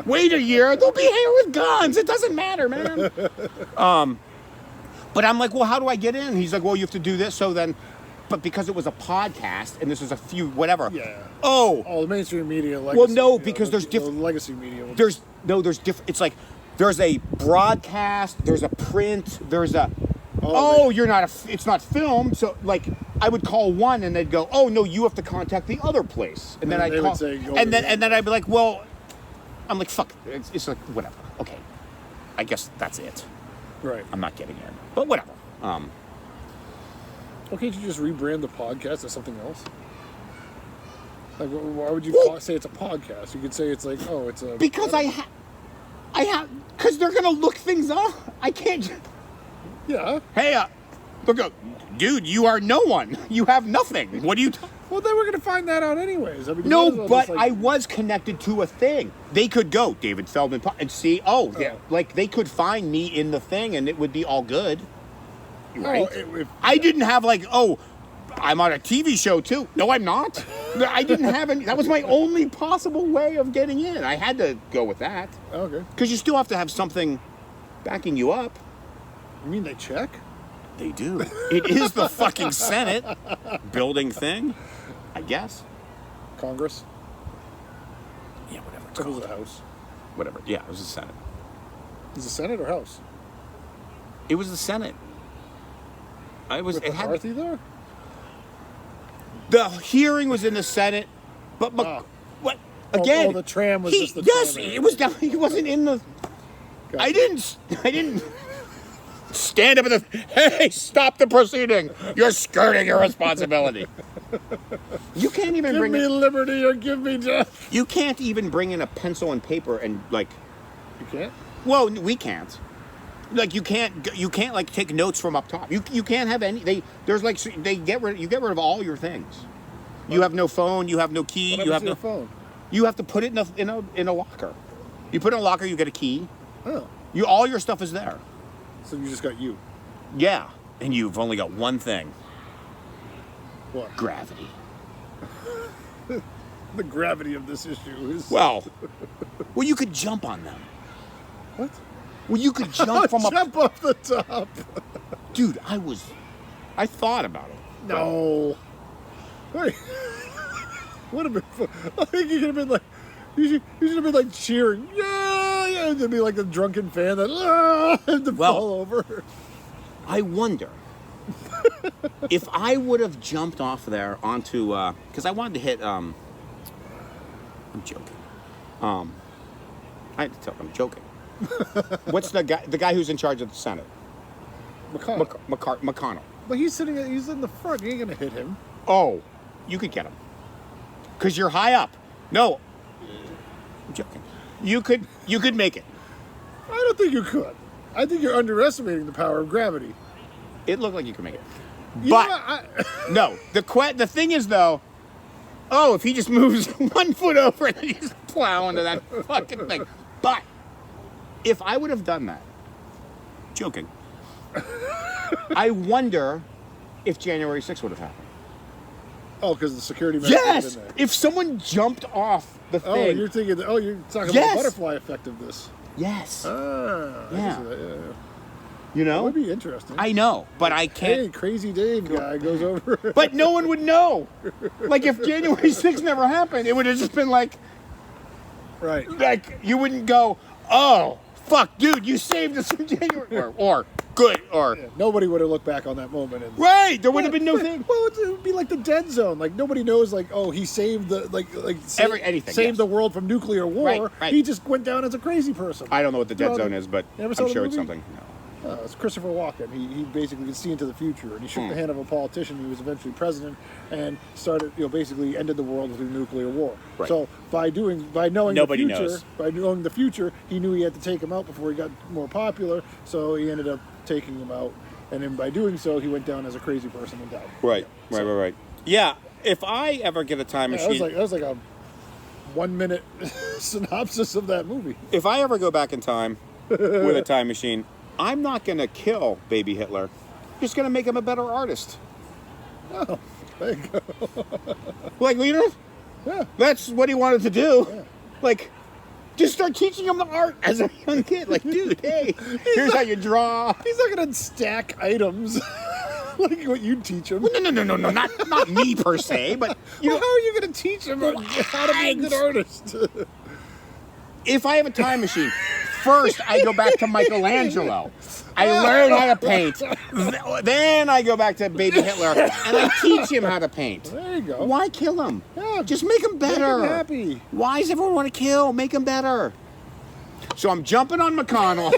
[SPEAKER 5] Wait a year, they'll be here with guns. It doesn't matter, man. But I'm like, well, how do I get in? He's like, well, you have to do this. So then, but because it was a podcast and this is a few, whatever.
[SPEAKER 3] Yeah.
[SPEAKER 5] Oh,
[SPEAKER 3] the mainstream media. Legacy,
[SPEAKER 5] well, no, because there's different.
[SPEAKER 3] Legacy media.
[SPEAKER 5] There's different. It's like, there's a broadcast, there's a print, there's a, it's not filmed. So, like, I would call one and they'd go, oh, no, you have to contact the other place. And then I'd call, and then I'd be like, well, I'm like, fuck, it's like, whatever. Okay, I guess that's it.
[SPEAKER 3] Right.
[SPEAKER 5] I'm not getting in, but whatever.
[SPEAKER 3] Well, can't you just rebrand the podcast as something else? Like, why would you say it's a podcast? You could say it's like, oh, it's a...
[SPEAKER 5] Because because they're going to look things up. I can't...
[SPEAKER 3] Yeah.
[SPEAKER 5] Hey, look, dude, you are no one. You have nothing. What do you...
[SPEAKER 3] Well, they were going to find that out anyways. I mean,
[SPEAKER 5] no, but I was connected to a thing. They could go, David Feldman, and see, like, they could find me in the thing, and it would be all good. Right? I didn't have, like, I'm on a TV show, too. No, I'm not. I didn't have any. That was my only possible way of getting in. I had to go with that.
[SPEAKER 3] Okay.
[SPEAKER 5] Because you still have to have something backing you up.
[SPEAKER 3] You mean they check?
[SPEAKER 5] They do. It is the fucking Senate building thing, I guess.
[SPEAKER 3] Congress?
[SPEAKER 5] Yeah, whatever.
[SPEAKER 3] It was a House.
[SPEAKER 5] Whatever. Yeah, it was the Senate.
[SPEAKER 3] Is it Senate or House?
[SPEAKER 5] It was the Senate.
[SPEAKER 3] With McCarthy there?
[SPEAKER 5] The hearing was in the Senate, but what? Again,
[SPEAKER 3] the tram was just the
[SPEAKER 5] yes,
[SPEAKER 3] tram.
[SPEAKER 5] it was down. He wasn't in the. Gotcha. I didn't stand up at the. Hey, stop the proceeding! You're skirting your responsibility. You can't even
[SPEAKER 3] give me liberty or give me death.
[SPEAKER 5] You can't even bring in a pencil and paper and like.
[SPEAKER 3] You can't.
[SPEAKER 5] Well, we can't. Like you can't like take notes from up top. You can't have any. You get rid of all your things. You have no phone. You have no key.
[SPEAKER 3] You have no phone.
[SPEAKER 5] You have to put it in a locker. You put it in a locker. You get a key.
[SPEAKER 3] Oh.
[SPEAKER 5] All your stuff is there.
[SPEAKER 3] So you just got you.
[SPEAKER 5] Yeah, and you've only got one thing.
[SPEAKER 3] What?
[SPEAKER 5] Gravity.
[SPEAKER 3] The gravity of this issue is...
[SPEAKER 5] Well, you could jump on them.
[SPEAKER 3] What?
[SPEAKER 5] Well, you could jump from
[SPEAKER 3] Jump off the top.
[SPEAKER 5] Dude, I thought about it.
[SPEAKER 3] No. Wait. Would have been fun. I think you could have been like, you should have been like cheering. Yeah, yeah. And then be like the drunken fan that, and to fall over.
[SPEAKER 5] I wonder if I would have jumped off there onto, because I wanted to hit, I'm joking. I had to tell them I'm joking. What's the guy who's in charge of the Senate? McConnell.
[SPEAKER 3] But he's in the front. You ain't gonna hit him.
[SPEAKER 5] Oh, you could get him. Because you're high up. No. I'm joking. You could make it.
[SPEAKER 3] I don't think you could. I think you're underestimating the power of gravity.
[SPEAKER 5] It looked like you could make it.
[SPEAKER 3] You
[SPEAKER 5] But
[SPEAKER 3] know,
[SPEAKER 5] no, the thing is though, if he just moves 1 foot over and then he's plow into that fucking thing. But if I would have done that, joking, I wonder if January 6th would have happened.
[SPEAKER 3] Oh, because the security measures
[SPEAKER 5] Yes!
[SPEAKER 3] in there.
[SPEAKER 5] If someone jumped off the thing.
[SPEAKER 3] Oh, you're thinking. Oh, you're talking about
[SPEAKER 5] Yes!
[SPEAKER 3] the butterfly effect of this.
[SPEAKER 5] Yes.
[SPEAKER 3] Ah, I
[SPEAKER 5] Yeah.
[SPEAKER 3] can see that, yeah.
[SPEAKER 5] You
[SPEAKER 3] That
[SPEAKER 5] know?
[SPEAKER 3] would be interesting.
[SPEAKER 5] I know, but I can't.
[SPEAKER 3] Hey, Crazy Dave guy goes over.
[SPEAKER 5] But no one would know. Like if January 6th never happened, it would have just been like
[SPEAKER 3] Right.
[SPEAKER 5] you wouldn't go, oh, fuck, dude, you saved us from January. Or good, or...
[SPEAKER 3] Yeah, nobody would have looked back on that moment. And,
[SPEAKER 5] Right, there would have been no thing.
[SPEAKER 3] Well, it would be like the dead zone. Like nobody knows. Like, oh, he saved the
[SPEAKER 5] Anything,
[SPEAKER 3] saved
[SPEAKER 5] yes.
[SPEAKER 3] the world from nuclear war.
[SPEAKER 5] Right.
[SPEAKER 3] He just went down as a crazy person.
[SPEAKER 5] I don't know what the dead zone is, but
[SPEAKER 3] You ever
[SPEAKER 5] I'm
[SPEAKER 3] saw the
[SPEAKER 5] sure it's
[SPEAKER 3] movie?
[SPEAKER 5] something. No.
[SPEAKER 3] It's Christopher Walken. He basically could see into the future, and he shook the hand of a politician who was eventually president, and started, basically ended the world with a nuclear war.
[SPEAKER 5] Right.
[SPEAKER 3] So by knowing
[SPEAKER 5] Nobody
[SPEAKER 3] the future,
[SPEAKER 5] knows.
[SPEAKER 3] by knowing the future, he knew he had to take him out before he got more popular. So he ended up taking him out, and then by doing so, he went down as a crazy person and died.
[SPEAKER 5] Right. Yeah, if I ever get a time machine...
[SPEAKER 3] That was like a 1 minute synopsis of that movie.
[SPEAKER 5] If I ever go back in time with a time machine, I'm not going to kill baby Hitler. I'm just going to make him a better artist.
[SPEAKER 3] Oh, there you go.
[SPEAKER 5] Like,
[SPEAKER 3] Yeah.
[SPEAKER 5] that's what he wanted to do.
[SPEAKER 3] Yeah.
[SPEAKER 5] Like, just start teaching him the art as a young kid. Like, dude, hey, here's how you draw.
[SPEAKER 3] He's not gonna stack items like what you teach him.
[SPEAKER 5] No, not me per se, but
[SPEAKER 3] How are you gonna teach him how to be a good artist?
[SPEAKER 5] if I have a time machine, first I go back to Michelangelo. I learn how to paint. Then I go back to baby Hitler and I teach him how to paint.
[SPEAKER 3] There you go.
[SPEAKER 5] Why kill him?
[SPEAKER 3] Yeah,
[SPEAKER 5] Just make him better.
[SPEAKER 3] Make him happy.
[SPEAKER 5] Why does everyone want to kill? Make him better. So I'm jumping on McConnell.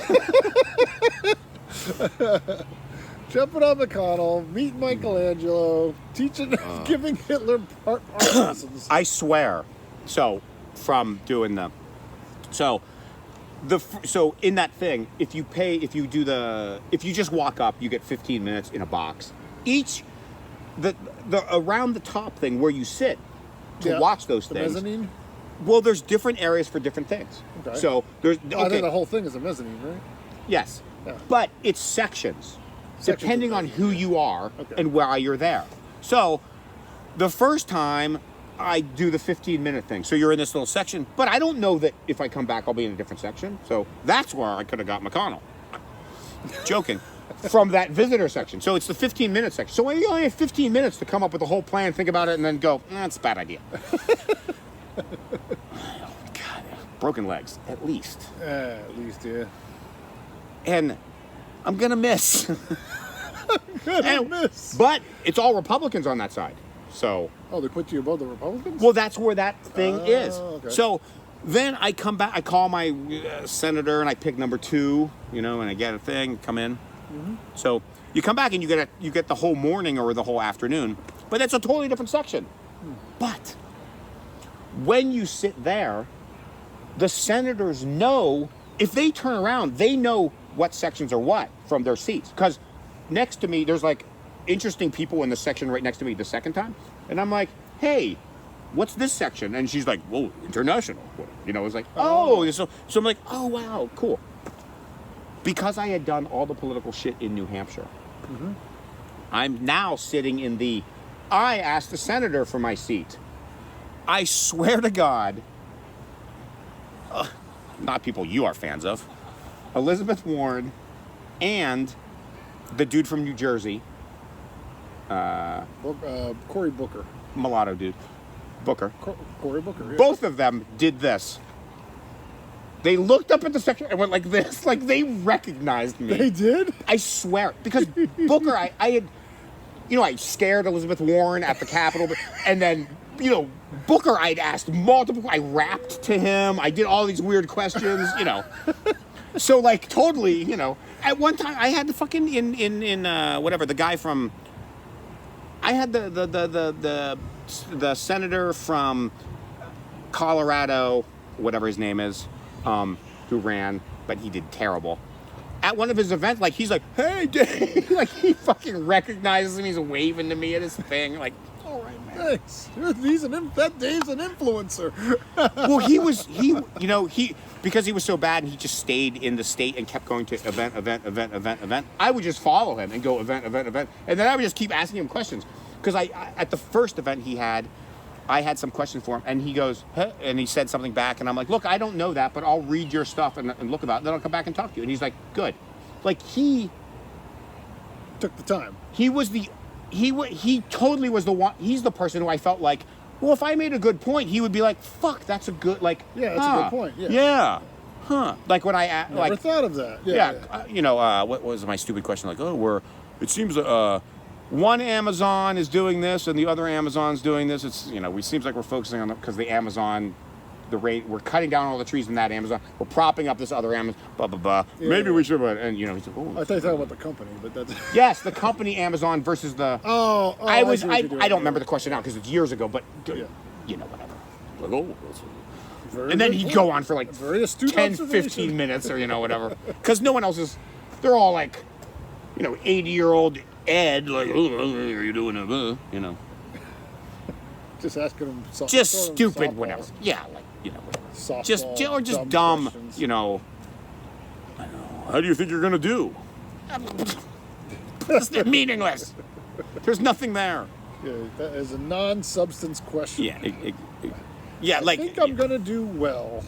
[SPEAKER 3] Jumping on McConnell, meeting Michelangelo, teaching, giving Hitler art lessons.
[SPEAKER 5] I swear. So from doing so in that thing, if you just walk up, you get 15 minutes in a box. Each the around the top thing where you sit to watch those
[SPEAKER 3] the
[SPEAKER 5] things.
[SPEAKER 3] mezzanine.
[SPEAKER 5] Well, there's different areas for different things.
[SPEAKER 3] Okay.
[SPEAKER 5] So there's
[SPEAKER 3] I think the whole thing is a mezzanine, right?
[SPEAKER 5] yes,
[SPEAKER 3] Yeah.
[SPEAKER 5] but it's sections depending
[SPEAKER 3] of
[SPEAKER 5] on who you are
[SPEAKER 3] Okay.
[SPEAKER 5] and why you're there. So the first time I do the 15-minute thing. So you're in this little section, but I don't know that if I come back I'll be in a different section. So that's where I could have got McConnell. Joking. From that visitor section. So it's the 15-minute section. So you only have 15 minutes to come up with a whole plan, think about it, and then go, that's a bad idea. God, broken legs, at least.
[SPEAKER 3] At least, yeah.
[SPEAKER 5] And I'm gonna miss.
[SPEAKER 3] Miss.
[SPEAKER 5] But it's all Republicans on that side. So,
[SPEAKER 3] Oh, they put you above the Republicans?
[SPEAKER 5] well, that's where that thing is.
[SPEAKER 3] Okay.
[SPEAKER 5] So then I come back, I call my senator and I pick number 2, and I get a thing, come in.
[SPEAKER 3] Mm-hmm.
[SPEAKER 5] So you come back and you get the whole morning or the whole afternoon, but that's a totally different section. But when you sit there, the senators know, if they turn around, they know what sections are what from their seats. Because next to me, there's like interesting people in the section right next to me the second time. And I'm like, hey, what's this section? And she's like, whoa, international. It's like, oh. So I'm like, oh, wow, cool. because I had done all the political shit in New Hampshire, I'm now sitting in I asked the senator for my seat. I swear to God, not people you are fans of, Elizabeth Warren and the dude from New Jersey,
[SPEAKER 3] Cory Booker.
[SPEAKER 5] mulatto dude, Booker.
[SPEAKER 3] Cory Booker. Yeah.
[SPEAKER 5] Both of them did this. They looked up at the secretary and went like this, like they recognized me.
[SPEAKER 3] They did?
[SPEAKER 5] I swear, because Booker, I had, I scared Elizabeth Warren at the Capitol, and then, Booker, I'd asked multiple, I rapped to him, I did all these weird questions, So, like, totally, at one time, I had the fucking, whatever, the guy from, I had the senator from Colorado, whatever his name is, who ran, but he did terrible. At one of his events, like, he's like, hey, Dave, like, he fucking recognizes him, he's waving to me at his thing, like, all right, man.
[SPEAKER 3] Thanks. That Dave's an influencer.
[SPEAKER 5] Well, because he was so bad and he just stayed in the state and kept going to event, I would just follow him and go event. And then I would just keep asking him questions. Because I at the first event he had, I had some questions for him, and he goes, huh? And he said something back, and I'm like, look, I don't know that, but I'll read your stuff and look about it, then I'll come back and talk to you. And he's like, good. Like, he
[SPEAKER 3] took the time.
[SPEAKER 5] He totally was the one, he's the person who I felt like, well, if I made a good point, he would be like, fuck, that's a good, like,
[SPEAKER 3] yeah, that's a good point, yeah.
[SPEAKER 5] Yeah. Huh. Like, when I,
[SPEAKER 3] never thought of that.
[SPEAKER 5] What was my stupid question? Like, it seems, one Amazon is doing this and the other Amazon's doing this. It's, it seems like we're focusing on because the Amazon, we're cutting down all the trees in that Amazon. We're propping up this other Amazon, blah, blah, blah.
[SPEAKER 3] Yeah,
[SPEAKER 5] Maybe we should, and, he's like, oh.
[SPEAKER 3] I thought you were talking about the company, but that's...
[SPEAKER 5] Yes, the company Amazon versus the... I don't remember the question now because it's years ago, but, whatever. Like, and then he'd go on for like 10, 15 minutes or, whatever. Because no one else is... They're all like, 80-year-old Ed, like, are you doing
[SPEAKER 3] just asking him something.
[SPEAKER 5] Just stupid, whatever. Yeah, like, whatever.
[SPEAKER 3] Softball,
[SPEAKER 5] Just dumb,
[SPEAKER 3] questions.
[SPEAKER 5] I don't know. How do you think you're going to do? It's meaningless. There's nothing there.
[SPEAKER 3] Yeah, that is a non-substance question.
[SPEAKER 5] Yeah.
[SPEAKER 3] I think I'm going to do well.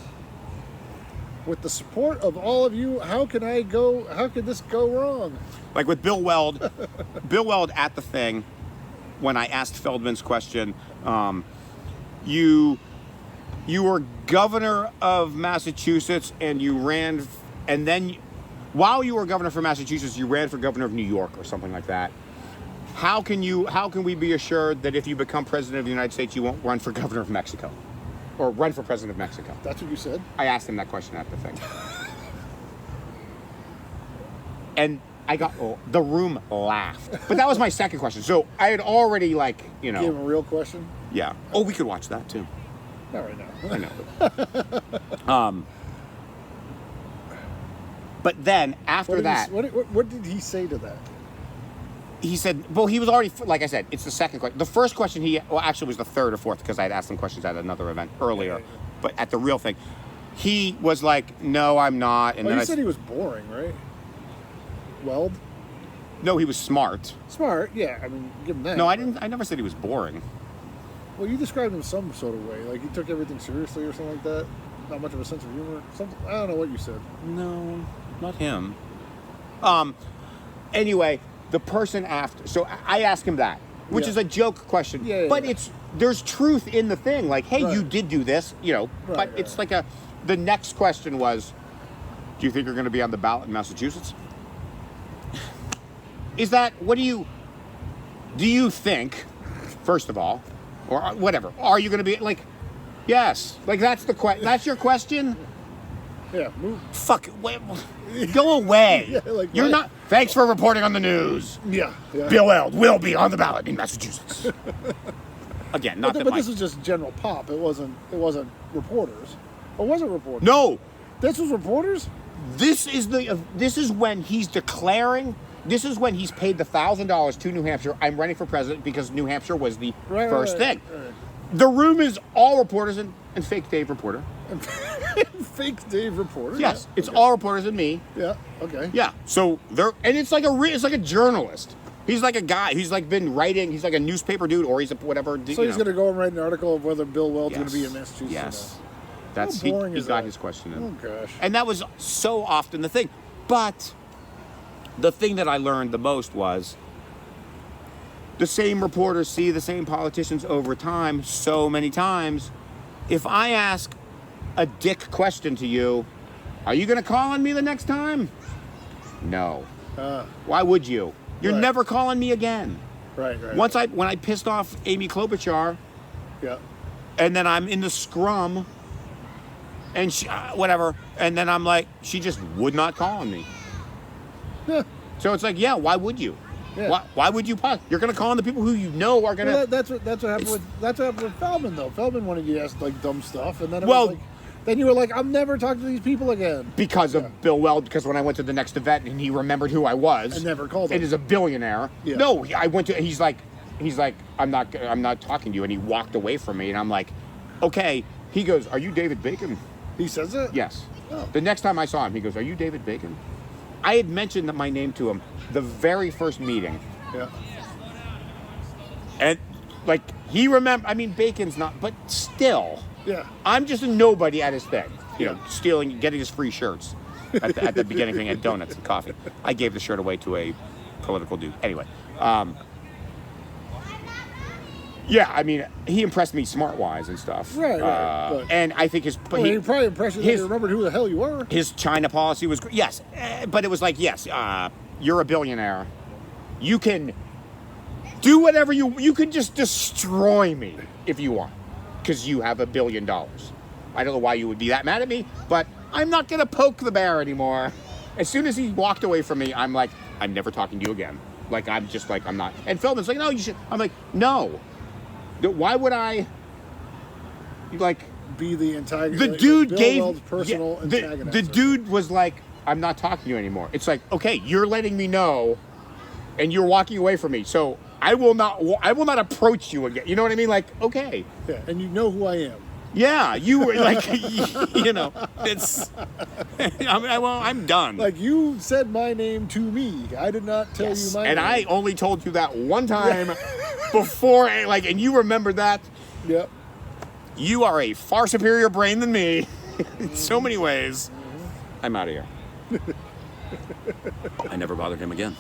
[SPEAKER 3] With the support of all of you, how could this go wrong?
[SPEAKER 5] Like with Bill Weld at the thing, when I asked Feldman's question, you were governor of Massachusetts and you ran, and then while you were governor for Massachusetts, you ran for governor of New York or something like that. How can we be assured that if you become president of the United States, you won't run for governor of Mexico? Or run for president of Mexico?
[SPEAKER 3] That's what you said?
[SPEAKER 5] I asked him that question at the thing. And the room laughed. But that was my second question. So I had already, like,
[SPEAKER 3] Gave him a real question?
[SPEAKER 5] Yeah. Oh, we could watch that too.
[SPEAKER 3] Not right now.
[SPEAKER 5] I know. But then after that,
[SPEAKER 3] what did he say to that?
[SPEAKER 5] He said, well, he was already, like I said, it's the second question. The first question actually was the third or fourth because I had asked him questions at another event earlier. But at the real thing, he was like, no, I'm not. And
[SPEAKER 3] then
[SPEAKER 5] he
[SPEAKER 3] said he was boring, right? Weld?
[SPEAKER 5] No, he was smart.
[SPEAKER 3] Smart, yeah. I mean, give him that.
[SPEAKER 5] No, I didn't. I never said he was boring.
[SPEAKER 3] Well, you described him some sort of way. Like he took everything seriously or something like that. Not much of a sense of humor. I don't know what you said.
[SPEAKER 5] No, not him. Anyway, the person after. So I asked him that, which is a joke question. But there's truth in the thing. Like, hey, you did do this, but it's like the next question was, do you think you're going to be on the ballot in Massachusetts? Is that, do you think, first of all, or whatever, are you going to be, like, yes, like, that's your question?
[SPEAKER 3] Yeah, move.
[SPEAKER 5] Fuck, go away. You're not, thanks for reporting on the news.
[SPEAKER 3] Yeah.
[SPEAKER 5] Bill Weld will be on the ballot in Massachusetts. Again, not
[SPEAKER 3] but this was just general pop. It wasn't reporters. Or was it reporters?
[SPEAKER 5] No.
[SPEAKER 3] This was reporters?
[SPEAKER 5] This is when he's declaring. This is when he's paid the $1,000 to New Hampshire. I'm running for president because New Hampshire was the first thing. Right. The room is all reporters and fake Dave reporter.
[SPEAKER 3] fake Dave reporter.
[SPEAKER 5] Yes,
[SPEAKER 3] Yeah.
[SPEAKER 5] it's
[SPEAKER 3] Okay.
[SPEAKER 5] all reporters and me.
[SPEAKER 3] Yeah. Okay.
[SPEAKER 5] Yeah, so and it's like a journalist. He's like a guy. He's like been writing. He's like a newspaper dude, or he's a whatever.
[SPEAKER 3] So he's going to go and write an article of whether Bill Weld's going to be in Massachusetts.
[SPEAKER 5] Yes,
[SPEAKER 3] Or
[SPEAKER 5] that's
[SPEAKER 3] How boring
[SPEAKER 5] he
[SPEAKER 3] is
[SPEAKER 5] got
[SPEAKER 3] that?
[SPEAKER 5] his question in.
[SPEAKER 3] Oh gosh.
[SPEAKER 5] And that was so often the thing. But the thing that I learned the most was the same reporters see the same politicians over time so many times. If I ask a dick question to you, are you going to call on me the next time? No. Why would you? You're
[SPEAKER 3] Right.
[SPEAKER 5] never calling me again.
[SPEAKER 3] Right.
[SPEAKER 5] When I pissed off Amy Klobuchar,
[SPEAKER 3] Yeah.
[SPEAKER 5] and then I'm in the scrum, and she, whatever, and then I'm like, she just would not call on me.
[SPEAKER 3] Yeah.
[SPEAKER 5] So it's like, yeah, why would you?
[SPEAKER 3] Yeah.
[SPEAKER 5] Why would you? You're gonna call on the people who you know are gonna.
[SPEAKER 3] Well, that's what happened with Feldman though. Feldman wanted you to ask like dumb stuff, and then it
[SPEAKER 5] Well-
[SPEAKER 3] was like, then you were like, I'm never talking to these people again.
[SPEAKER 5] Because of Bill Weld, because when I went to the next event and he remembered who I was,
[SPEAKER 3] I never called him.
[SPEAKER 5] and is a billionaire.
[SPEAKER 3] Yeah.
[SPEAKER 5] No, I went to. He's like, I'm not talking to you, and he walked away from me, and I'm like, okay. He goes, are you David Bacon?
[SPEAKER 3] He says it.
[SPEAKER 5] Yes.
[SPEAKER 3] Oh.
[SPEAKER 5] The next time I saw him, he goes, are you David Bacon? I had mentioned my name to him the very first meeting,
[SPEAKER 3] Yeah.
[SPEAKER 5] and like he remembered. I mean, Bacon's not, but still.
[SPEAKER 3] Yeah.
[SPEAKER 5] I'm just a nobody at his thing. You
[SPEAKER 3] Yeah.
[SPEAKER 5] know, getting his free shirts at the beginning thing, and donuts and coffee. I gave the shirt away to a political dude. Anyway, yeah, I mean, he impressed me smart-wise and stuff.
[SPEAKER 3] Right, but-
[SPEAKER 5] and I think his...
[SPEAKER 3] Well, he probably impressed you that
[SPEAKER 5] his-
[SPEAKER 3] you remembered who the hell you were.
[SPEAKER 5] His China policy was great. Yes, but it was like, yes, you're a billionaire. You can do whatever you can just destroy me if you want, because you have $1 billion. I don't know why you would be that mad at me, but I'm not going to poke the bear anymore. As soon as he walked away from me, I'm like, I'm never talking to you again. Like, I'm just like, I'm not. And Feldman's like, no, you should. I'm like, no. Why would I, like...
[SPEAKER 3] Be the antagonist.
[SPEAKER 5] The dude
[SPEAKER 3] Bill
[SPEAKER 5] gave
[SPEAKER 3] Weld's personal antagonist.
[SPEAKER 5] the dude was like, I'm not talking to you anymore. It's like, okay, you're letting me know, and you're walking away from me. So I will not approach you again. You know what I mean? Like, okay,
[SPEAKER 3] Yeah, and you know who I am.
[SPEAKER 5] yeah, you were like, you know, it's. I'm done.
[SPEAKER 3] Like, you said my name to me. I did not tell you my
[SPEAKER 5] and
[SPEAKER 3] name.
[SPEAKER 5] I only told you that one time before, like, and you remember that.
[SPEAKER 3] Yep.
[SPEAKER 5] You are a far superior brain than me in so many ways. I'm out of here. I never bothered him again.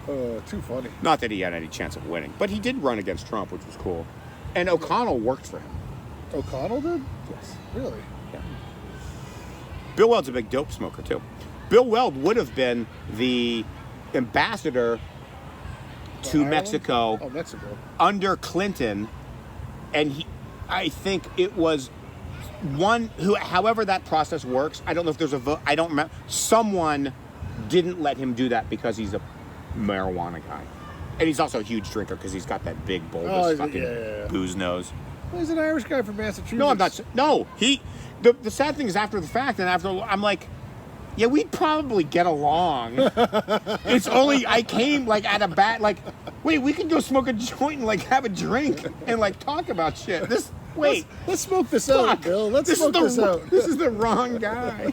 [SPEAKER 3] Too funny.
[SPEAKER 5] Not that he had any chance of winning, but he did run against Trump, which was cool. And O'Connell worked for him.
[SPEAKER 3] O'Connell did?
[SPEAKER 5] Yes.
[SPEAKER 3] Really?
[SPEAKER 5] Yeah. Bill Weld's a big dope smoker, too. Bill Weld would have been the ambassador to
[SPEAKER 3] Ireland?
[SPEAKER 5] Mexico
[SPEAKER 3] Oh, Mexico.
[SPEAKER 5] under Clinton, and I think it was one who, however that process works, I don't know if there's a vote, I don't remember, someone didn't let him do that because he's a marijuana guy. And he's also a huge drinker because he's got that big, bulbous fucking booze nose.
[SPEAKER 3] Well, he's an Irish guy from Massachusetts.
[SPEAKER 5] No, I'm not. No, the sad thing is after the fact, and after, I'm like, yeah, we'd probably get along. It's only, I came like at a bat, like, wait, we can go smoke a joint and like have a drink and like talk about shit.
[SPEAKER 3] Let's smoke this out, Bill. Let's smoke this out.
[SPEAKER 5] This is the wrong guy.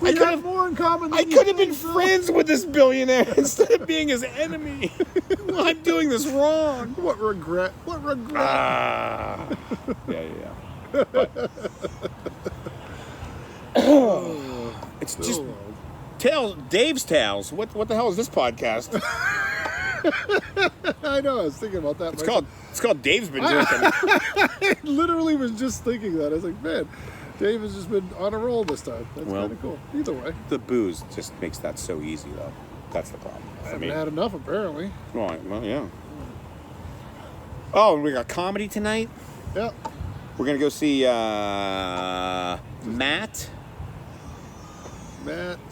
[SPEAKER 3] We have more in common than
[SPEAKER 5] I
[SPEAKER 3] you
[SPEAKER 5] could have been
[SPEAKER 3] think, Bill.
[SPEAKER 5] friends with this billionaire instead of being his enemy. Well, I'm doing this wrong.
[SPEAKER 3] What regret? What regret?
[SPEAKER 5] Yeah. It's just Dave's Tales. What the hell is this podcast?
[SPEAKER 3] I know. I was thinking about that.
[SPEAKER 5] It's called Dave's Been Drinking.
[SPEAKER 3] I literally was just thinking that. I was like, man, Dave has just been on a roll this time. That's
[SPEAKER 5] Well,
[SPEAKER 3] kind of cool. Either way,
[SPEAKER 5] The booze just makes that so easy, though. That's the problem
[SPEAKER 3] I
[SPEAKER 5] for
[SPEAKER 3] haven't
[SPEAKER 5] me.
[SPEAKER 3] had enough apparently.
[SPEAKER 5] Well, yeah. Oh, and we got comedy tonight.
[SPEAKER 3] Yeah.
[SPEAKER 5] We're gonna go see Matt.
[SPEAKER 3] Matt.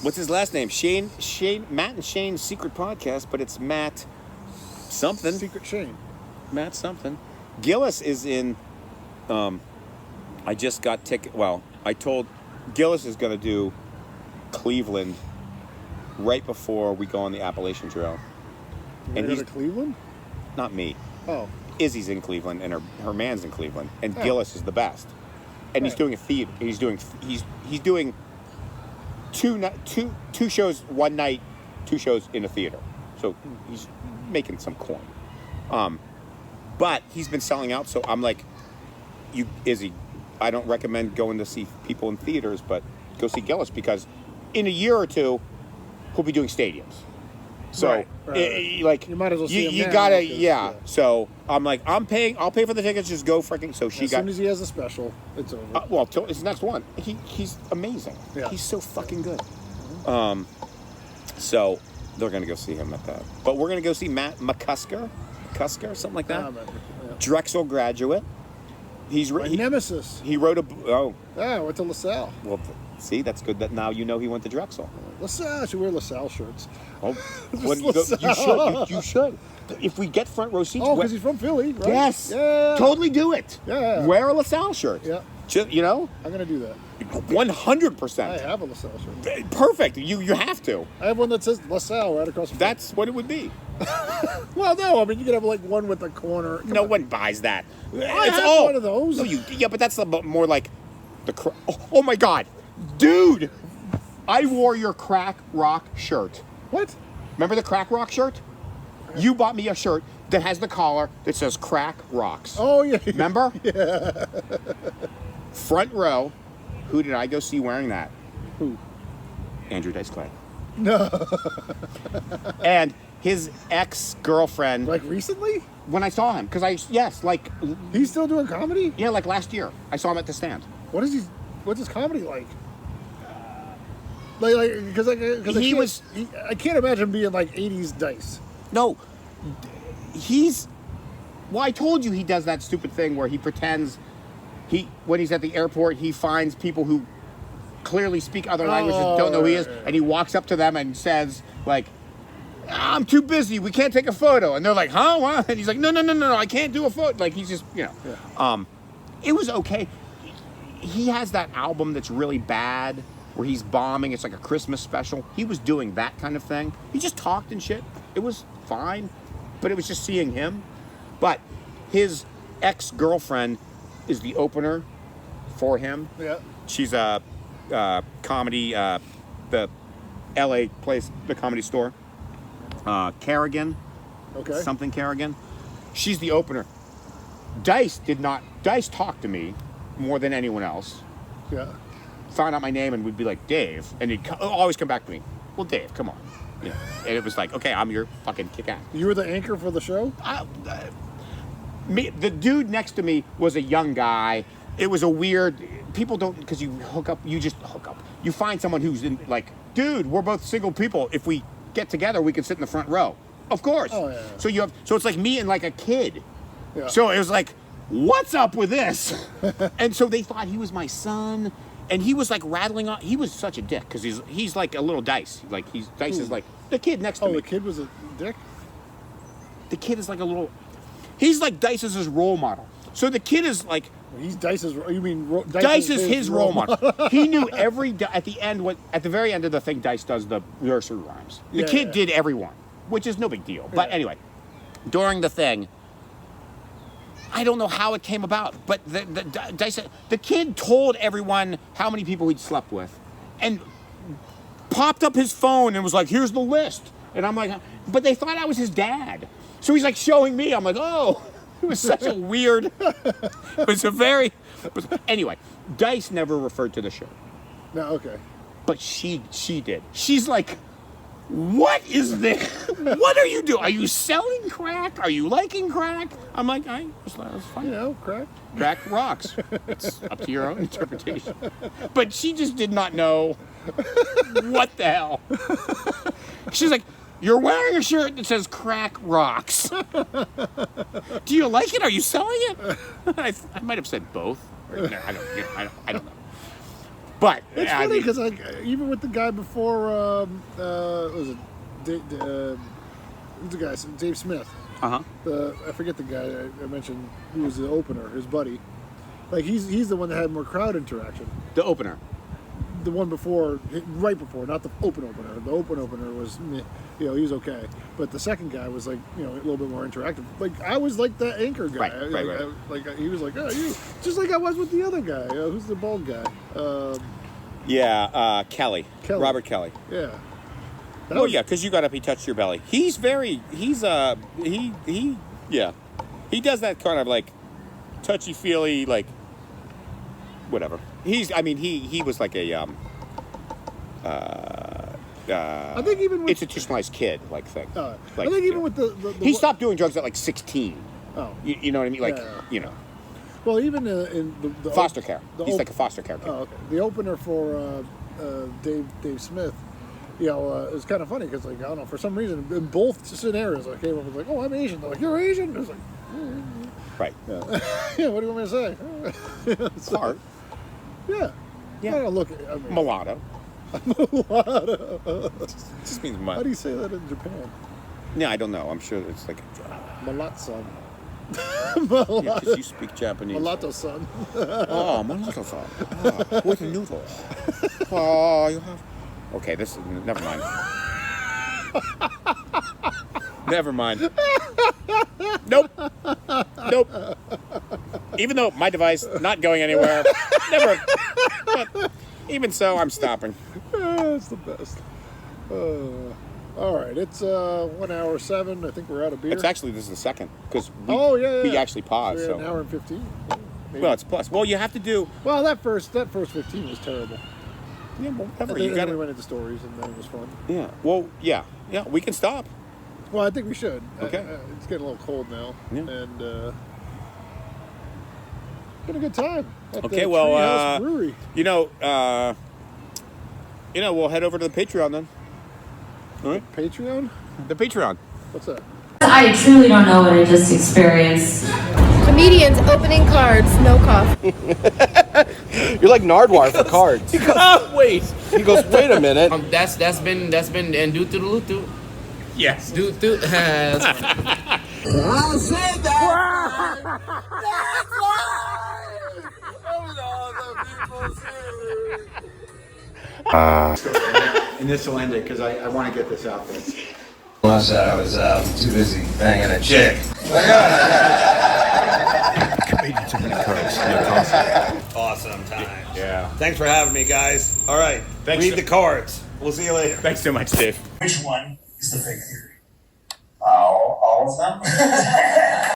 [SPEAKER 5] What's his last name? Shane. Matt and Shane's secret podcast, but it's Matt something.
[SPEAKER 3] Secret Shane.
[SPEAKER 5] Matt something. Gillis is in. I just got ticket. Well, I told Gillis is gonna do Cleveland right before we go on the Appalachian Trail.
[SPEAKER 3] And
[SPEAKER 5] And
[SPEAKER 3] he's
[SPEAKER 5] he's
[SPEAKER 3] to Cleveland.
[SPEAKER 5] not me.
[SPEAKER 3] Oh.
[SPEAKER 5] Izzy's in Cleveland and her man's in Cleveland, and
[SPEAKER 3] Oh.
[SPEAKER 5] Gillis is the best. and he's doing a theater. He's doing two shows one night, 2 shows in a theater. So he's making some coin. But he's been selling out. So I'm like, I don't recommend going to see people in theaters, but go see Gillis because in a year or two, he'll be doing stadiums. So, like,
[SPEAKER 3] you might as well see him
[SPEAKER 5] you
[SPEAKER 3] now,
[SPEAKER 5] gotta,
[SPEAKER 3] because,
[SPEAKER 5] yeah. So I'm like, I'll pay for the tickets. Just go freaking. So
[SPEAKER 3] as soon as he has a special, it's over.
[SPEAKER 5] Well, till his next one. He's amazing.
[SPEAKER 3] Yeah.
[SPEAKER 5] He's so fucking good. So they're gonna go see him at that. But we're gonna go see Matt McCusker, something like that. Drexel graduate. He's
[SPEAKER 3] nemesis.
[SPEAKER 5] He wrote a.
[SPEAKER 3] Yeah, I went to LaSalle.
[SPEAKER 5] Well, see, that's good. That now you know he went to Drexel.
[SPEAKER 3] LaSalle. I should wear LaSalle shirts.
[SPEAKER 5] Oh, you should. If we get front row seats.
[SPEAKER 3] Oh, because he's from Philly, right?
[SPEAKER 5] Yes.
[SPEAKER 3] Yeah.
[SPEAKER 5] Totally do it.
[SPEAKER 3] Yeah.
[SPEAKER 5] Wear a LaSalle shirt.
[SPEAKER 3] Yeah.
[SPEAKER 5] You know.
[SPEAKER 3] I'm gonna do that.
[SPEAKER 5] 100%.
[SPEAKER 3] I have a LaSalle shirt.
[SPEAKER 5] Perfect. You have to.
[SPEAKER 3] I have one that says LaSalle right across the front.
[SPEAKER 5] That's what it would be.
[SPEAKER 3] Well, no, I mean you could have like one with the corner.
[SPEAKER 5] No one buys that.
[SPEAKER 3] I have one of those.
[SPEAKER 5] No, yeah, but that's more like the. Oh my God, dude! I wore your crack rock shirt.
[SPEAKER 3] What?
[SPEAKER 5] Remember the crack rock shirt? You bought me a shirt that has the collar that says crack rocks.
[SPEAKER 3] Oh yeah.
[SPEAKER 5] Remember? Yeah. Front row. Who did I go see wearing that?
[SPEAKER 3] Who?
[SPEAKER 5] Andrew Dice Clay.
[SPEAKER 3] No.
[SPEAKER 5] And his ex-girlfriend.
[SPEAKER 3] Like recently?
[SPEAKER 5] When I saw him, like.
[SPEAKER 3] He's still doing comedy?
[SPEAKER 5] Yeah, like last year. I saw him at the stand.
[SPEAKER 3] What's his comedy like? Because I can't imagine being like 80s Dice.
[SPEAKER 5] No, well, I told you he does that stupid thing where he pretends when he's at the airport, he finds people who clearly speak other languages, don't know who he is, and he walks up to them and says, like, I'm too busy, we can't take a photo. And they're like, huh, what? And he's like, no, I can't do a photo. Like, he's just, you know. Yeah. It was okay. He has that album that's really bad, where he's bombing. It's like a Christmas special. He was doing that kind of thing. He just talked and shit. It was fine, but it was just seeing him. But his ex-girlfriend is the opener for him.
[SPEAKER 3] Yeah.
[SPEAKER 5] She's a comedy, the LA place, the Comedy Store. Kerrigan.
[SPEAKER 3] Okay.
[SPEAKER 5] Something Kerrigan. She's the opener. Dice talked to me more than anyone else.
[SPEAKER 3] Yeah.
[SPEAKER 5] Found out my name and would be like, Dave. And he'd always come back to me. Well, Dave, come on. You know, and it was like, okay, I'm your fucking kick-ass.
[SPEAKER 3] You were the anchor for the show?
[SPEAKER 5] The dude next to me was a young guy. It was a weird... People don't... Because you just hook up. You find someone who's in, like, dude, we're both single people. If we get together, we can sit in the front row. Of course.
[SPEAKER 3] Oh, yeah.
[SPEAKER 5] So it's like me and like a kid.
[SPEAKER 3] Yeah.
[SPEAKER 5] So it was like, what's up with this? And so they thought he was my son. And he was like rattling on. He was such a dick because he's like a little Dice. Like Dice is like the kid next to me.
[SPEAKER 3] Oh, the kid was a dick?
[SPEAKER 5] The kid is like a little. He's like Dice's role model. So the kid is like.
[SPEAKER 3] He's Dice's. You mean
[SPEAKER 5] Dice is his role model. He knew at the very end of the thing, Dice does the nursery rhymes. The kid did everyone, which is no big deal. But anyway, during the thing. I don't know how it came about, but the kid told everyone how many people he'd slept with and popped up his phone and was like, here's the list. And I'm like, but they thought I was his dad. So he's like showing me. I'm like, oh, it was such a weird, anyway, Dice never referred to the show.
[SPEAKER 3] No, okay.
[SPEAKER 5] But she did. She's like, what is this? What are you doing? Are you selling crack? Are you liking crack? I'm like, that's fine.
[SPEAKER 3] You know, crack.
[SPEAKER 5] Crack rocks. It's up to your own interpretation. But she just did not know what the hell. She's like, you're wearing a shirt that says crack rocks. Do you like it? Are you selling it? I might have said both. Or, no, I don't know. But
[SPEAKER 3] it's funny because like even with the guy before, was it who's the guy? Dave Smith. I forget the guy I mentioned who was the opener, his buddy. Like he's the one that had more crowd interaction.
[SPEAKER 5] The opener.
[SPEAKER 3] the one before, right before, not the open opener. The open opener was, he was okay, but the second guy was like, a little bit more interactive. Like I was like the anchor guy.
[SPEAKER 5] Right.
[SPEAKER 3] He was like, oh, you just like I was with the other guy. Who's the bald guy?
[SPEAKER 5] Kelly. Robert Kelly.
[SPEAKER 3] Yeah.
[SPEAKER 5] Yeah, because you got up, he touched your belly. He does that kind of like touchy-feely, like, whatever. He was like a,
[SPEAKER 3] I think even with
[SPEAKER 5] institutionalized kid, like thing.
[SPEAKER 3] I think even with the
[SPEAKER 5] he stopped doing drugs at like 16.
[SPEAKER 3] Oh.
[SPEAKER 5] You know what I mean? Like,
[SPEAKER 3] Well, even in the
[SPEAKER 5] foster care. He's like a foster care kid.
[SPEAKER 3] Oh, okay. The opener for Dave Smith, it's kind of funny because, like, I don't know, for some reason, in both scenarios, I came up with like, oh, I'm Asian. They're like, you're Asian? I was like,
[SPEAKER 5] right.
[SPEAKER 3] Yeah. What do you want me to say?
[SPEAKER 5] Part.
[SPEAKER 3] Yeah. I don't look.
[SPEAKER 5] Mulatto.
[SPEAKER 3] Mulatto.
[SPEAKER 5] Just means mud.
[SPEAKER 3] How do you say that in Japan?
[SPEAKER 5] Yeah, I don't know. I'm sure it's like
[SPEAKER 3] Mulatto-san.
[SPEAKER 5] Yeah, because you speak Japanese.
[SPEAKER 3] Mulatto-san.
[SPEAKER 5] Oh, mulatto-san. Oh, with a noodle. Oh, you have... Okay, never mind. Never mind. Nope. Even though my device not going anywhere. Never. But even so, I'm stopping.
[SPEAKER 3] It's the best. All right, it's 1 hour 7. I think we're out of beer.
[SPEAKER 5] This is the second because we actually paused.
[SPEAKER 3] So
[SPEAKER 5] So
[SPEAKER 3] an hour and 15. Maybe.
[SPEAKER 5] Well, it's plus. Well, you have to do.
[SPEAKER 3] Well, that first 15 was terrible.
[SPEAKER 5] Yeah, well, whatever.
[SPEAKER 3] And then we went into stories, and then it was fun.
[SPEAKER 5] Yeah. Well, yeah. We can stop.
[SPEAKER 3] Well, I think we should.
[SPEAKER 5] Okay.
[SPEAKER 3] It's getting a little cold now,
[SPEAKER 5] yeah.
[SPEAKER 3] And been a good time. At
[SPEAKER 5] Okay.
[SPEAKER 3] the
[SPEAKER 5] Well,
[SPEAKER 3] Treehouse Brewery.
[SPEAKER 5] We'll head over to the Patreon then. All right.
[SPEAKER 3] Patreon?
[SPEAKER 5] The Patreon.
[SPEAKER 3] What's that?
[SPEAKER 1] I truly don't know what I just experienced.
[SPEAKER 6] Comedians opening cards, no coffee.
[SPEAKER 7] You're like Nardwar for cards.
[SPEAKER 2] He goes, oh, wait.
[SPEAKER 7] He goes, wait a minute.
[SPEAKER 2] That's been and do to the lutu.
[SPEAKER 5] Yes.
[SPEAKER 2] Do.
[SPEAKER 7] I'll say that.
[SPEAKER 8] And this will end it because I want to get this out there.
[SPEAKER 9] I said I was too busy banging a chick.
[SPEAKER 7] Awesome time.
[SPEAKER 5] Yeah.
[SPEAKER 7] Thanks for having me, guys. All right.
[SPEAKER 5] Thanks.
[SPEAKER 7] Read the cards. We'll see you later.
[SPEAKER 5] Thanks so much, Dave.
[SPEAKER 9] Which one is the fake theory? All of them?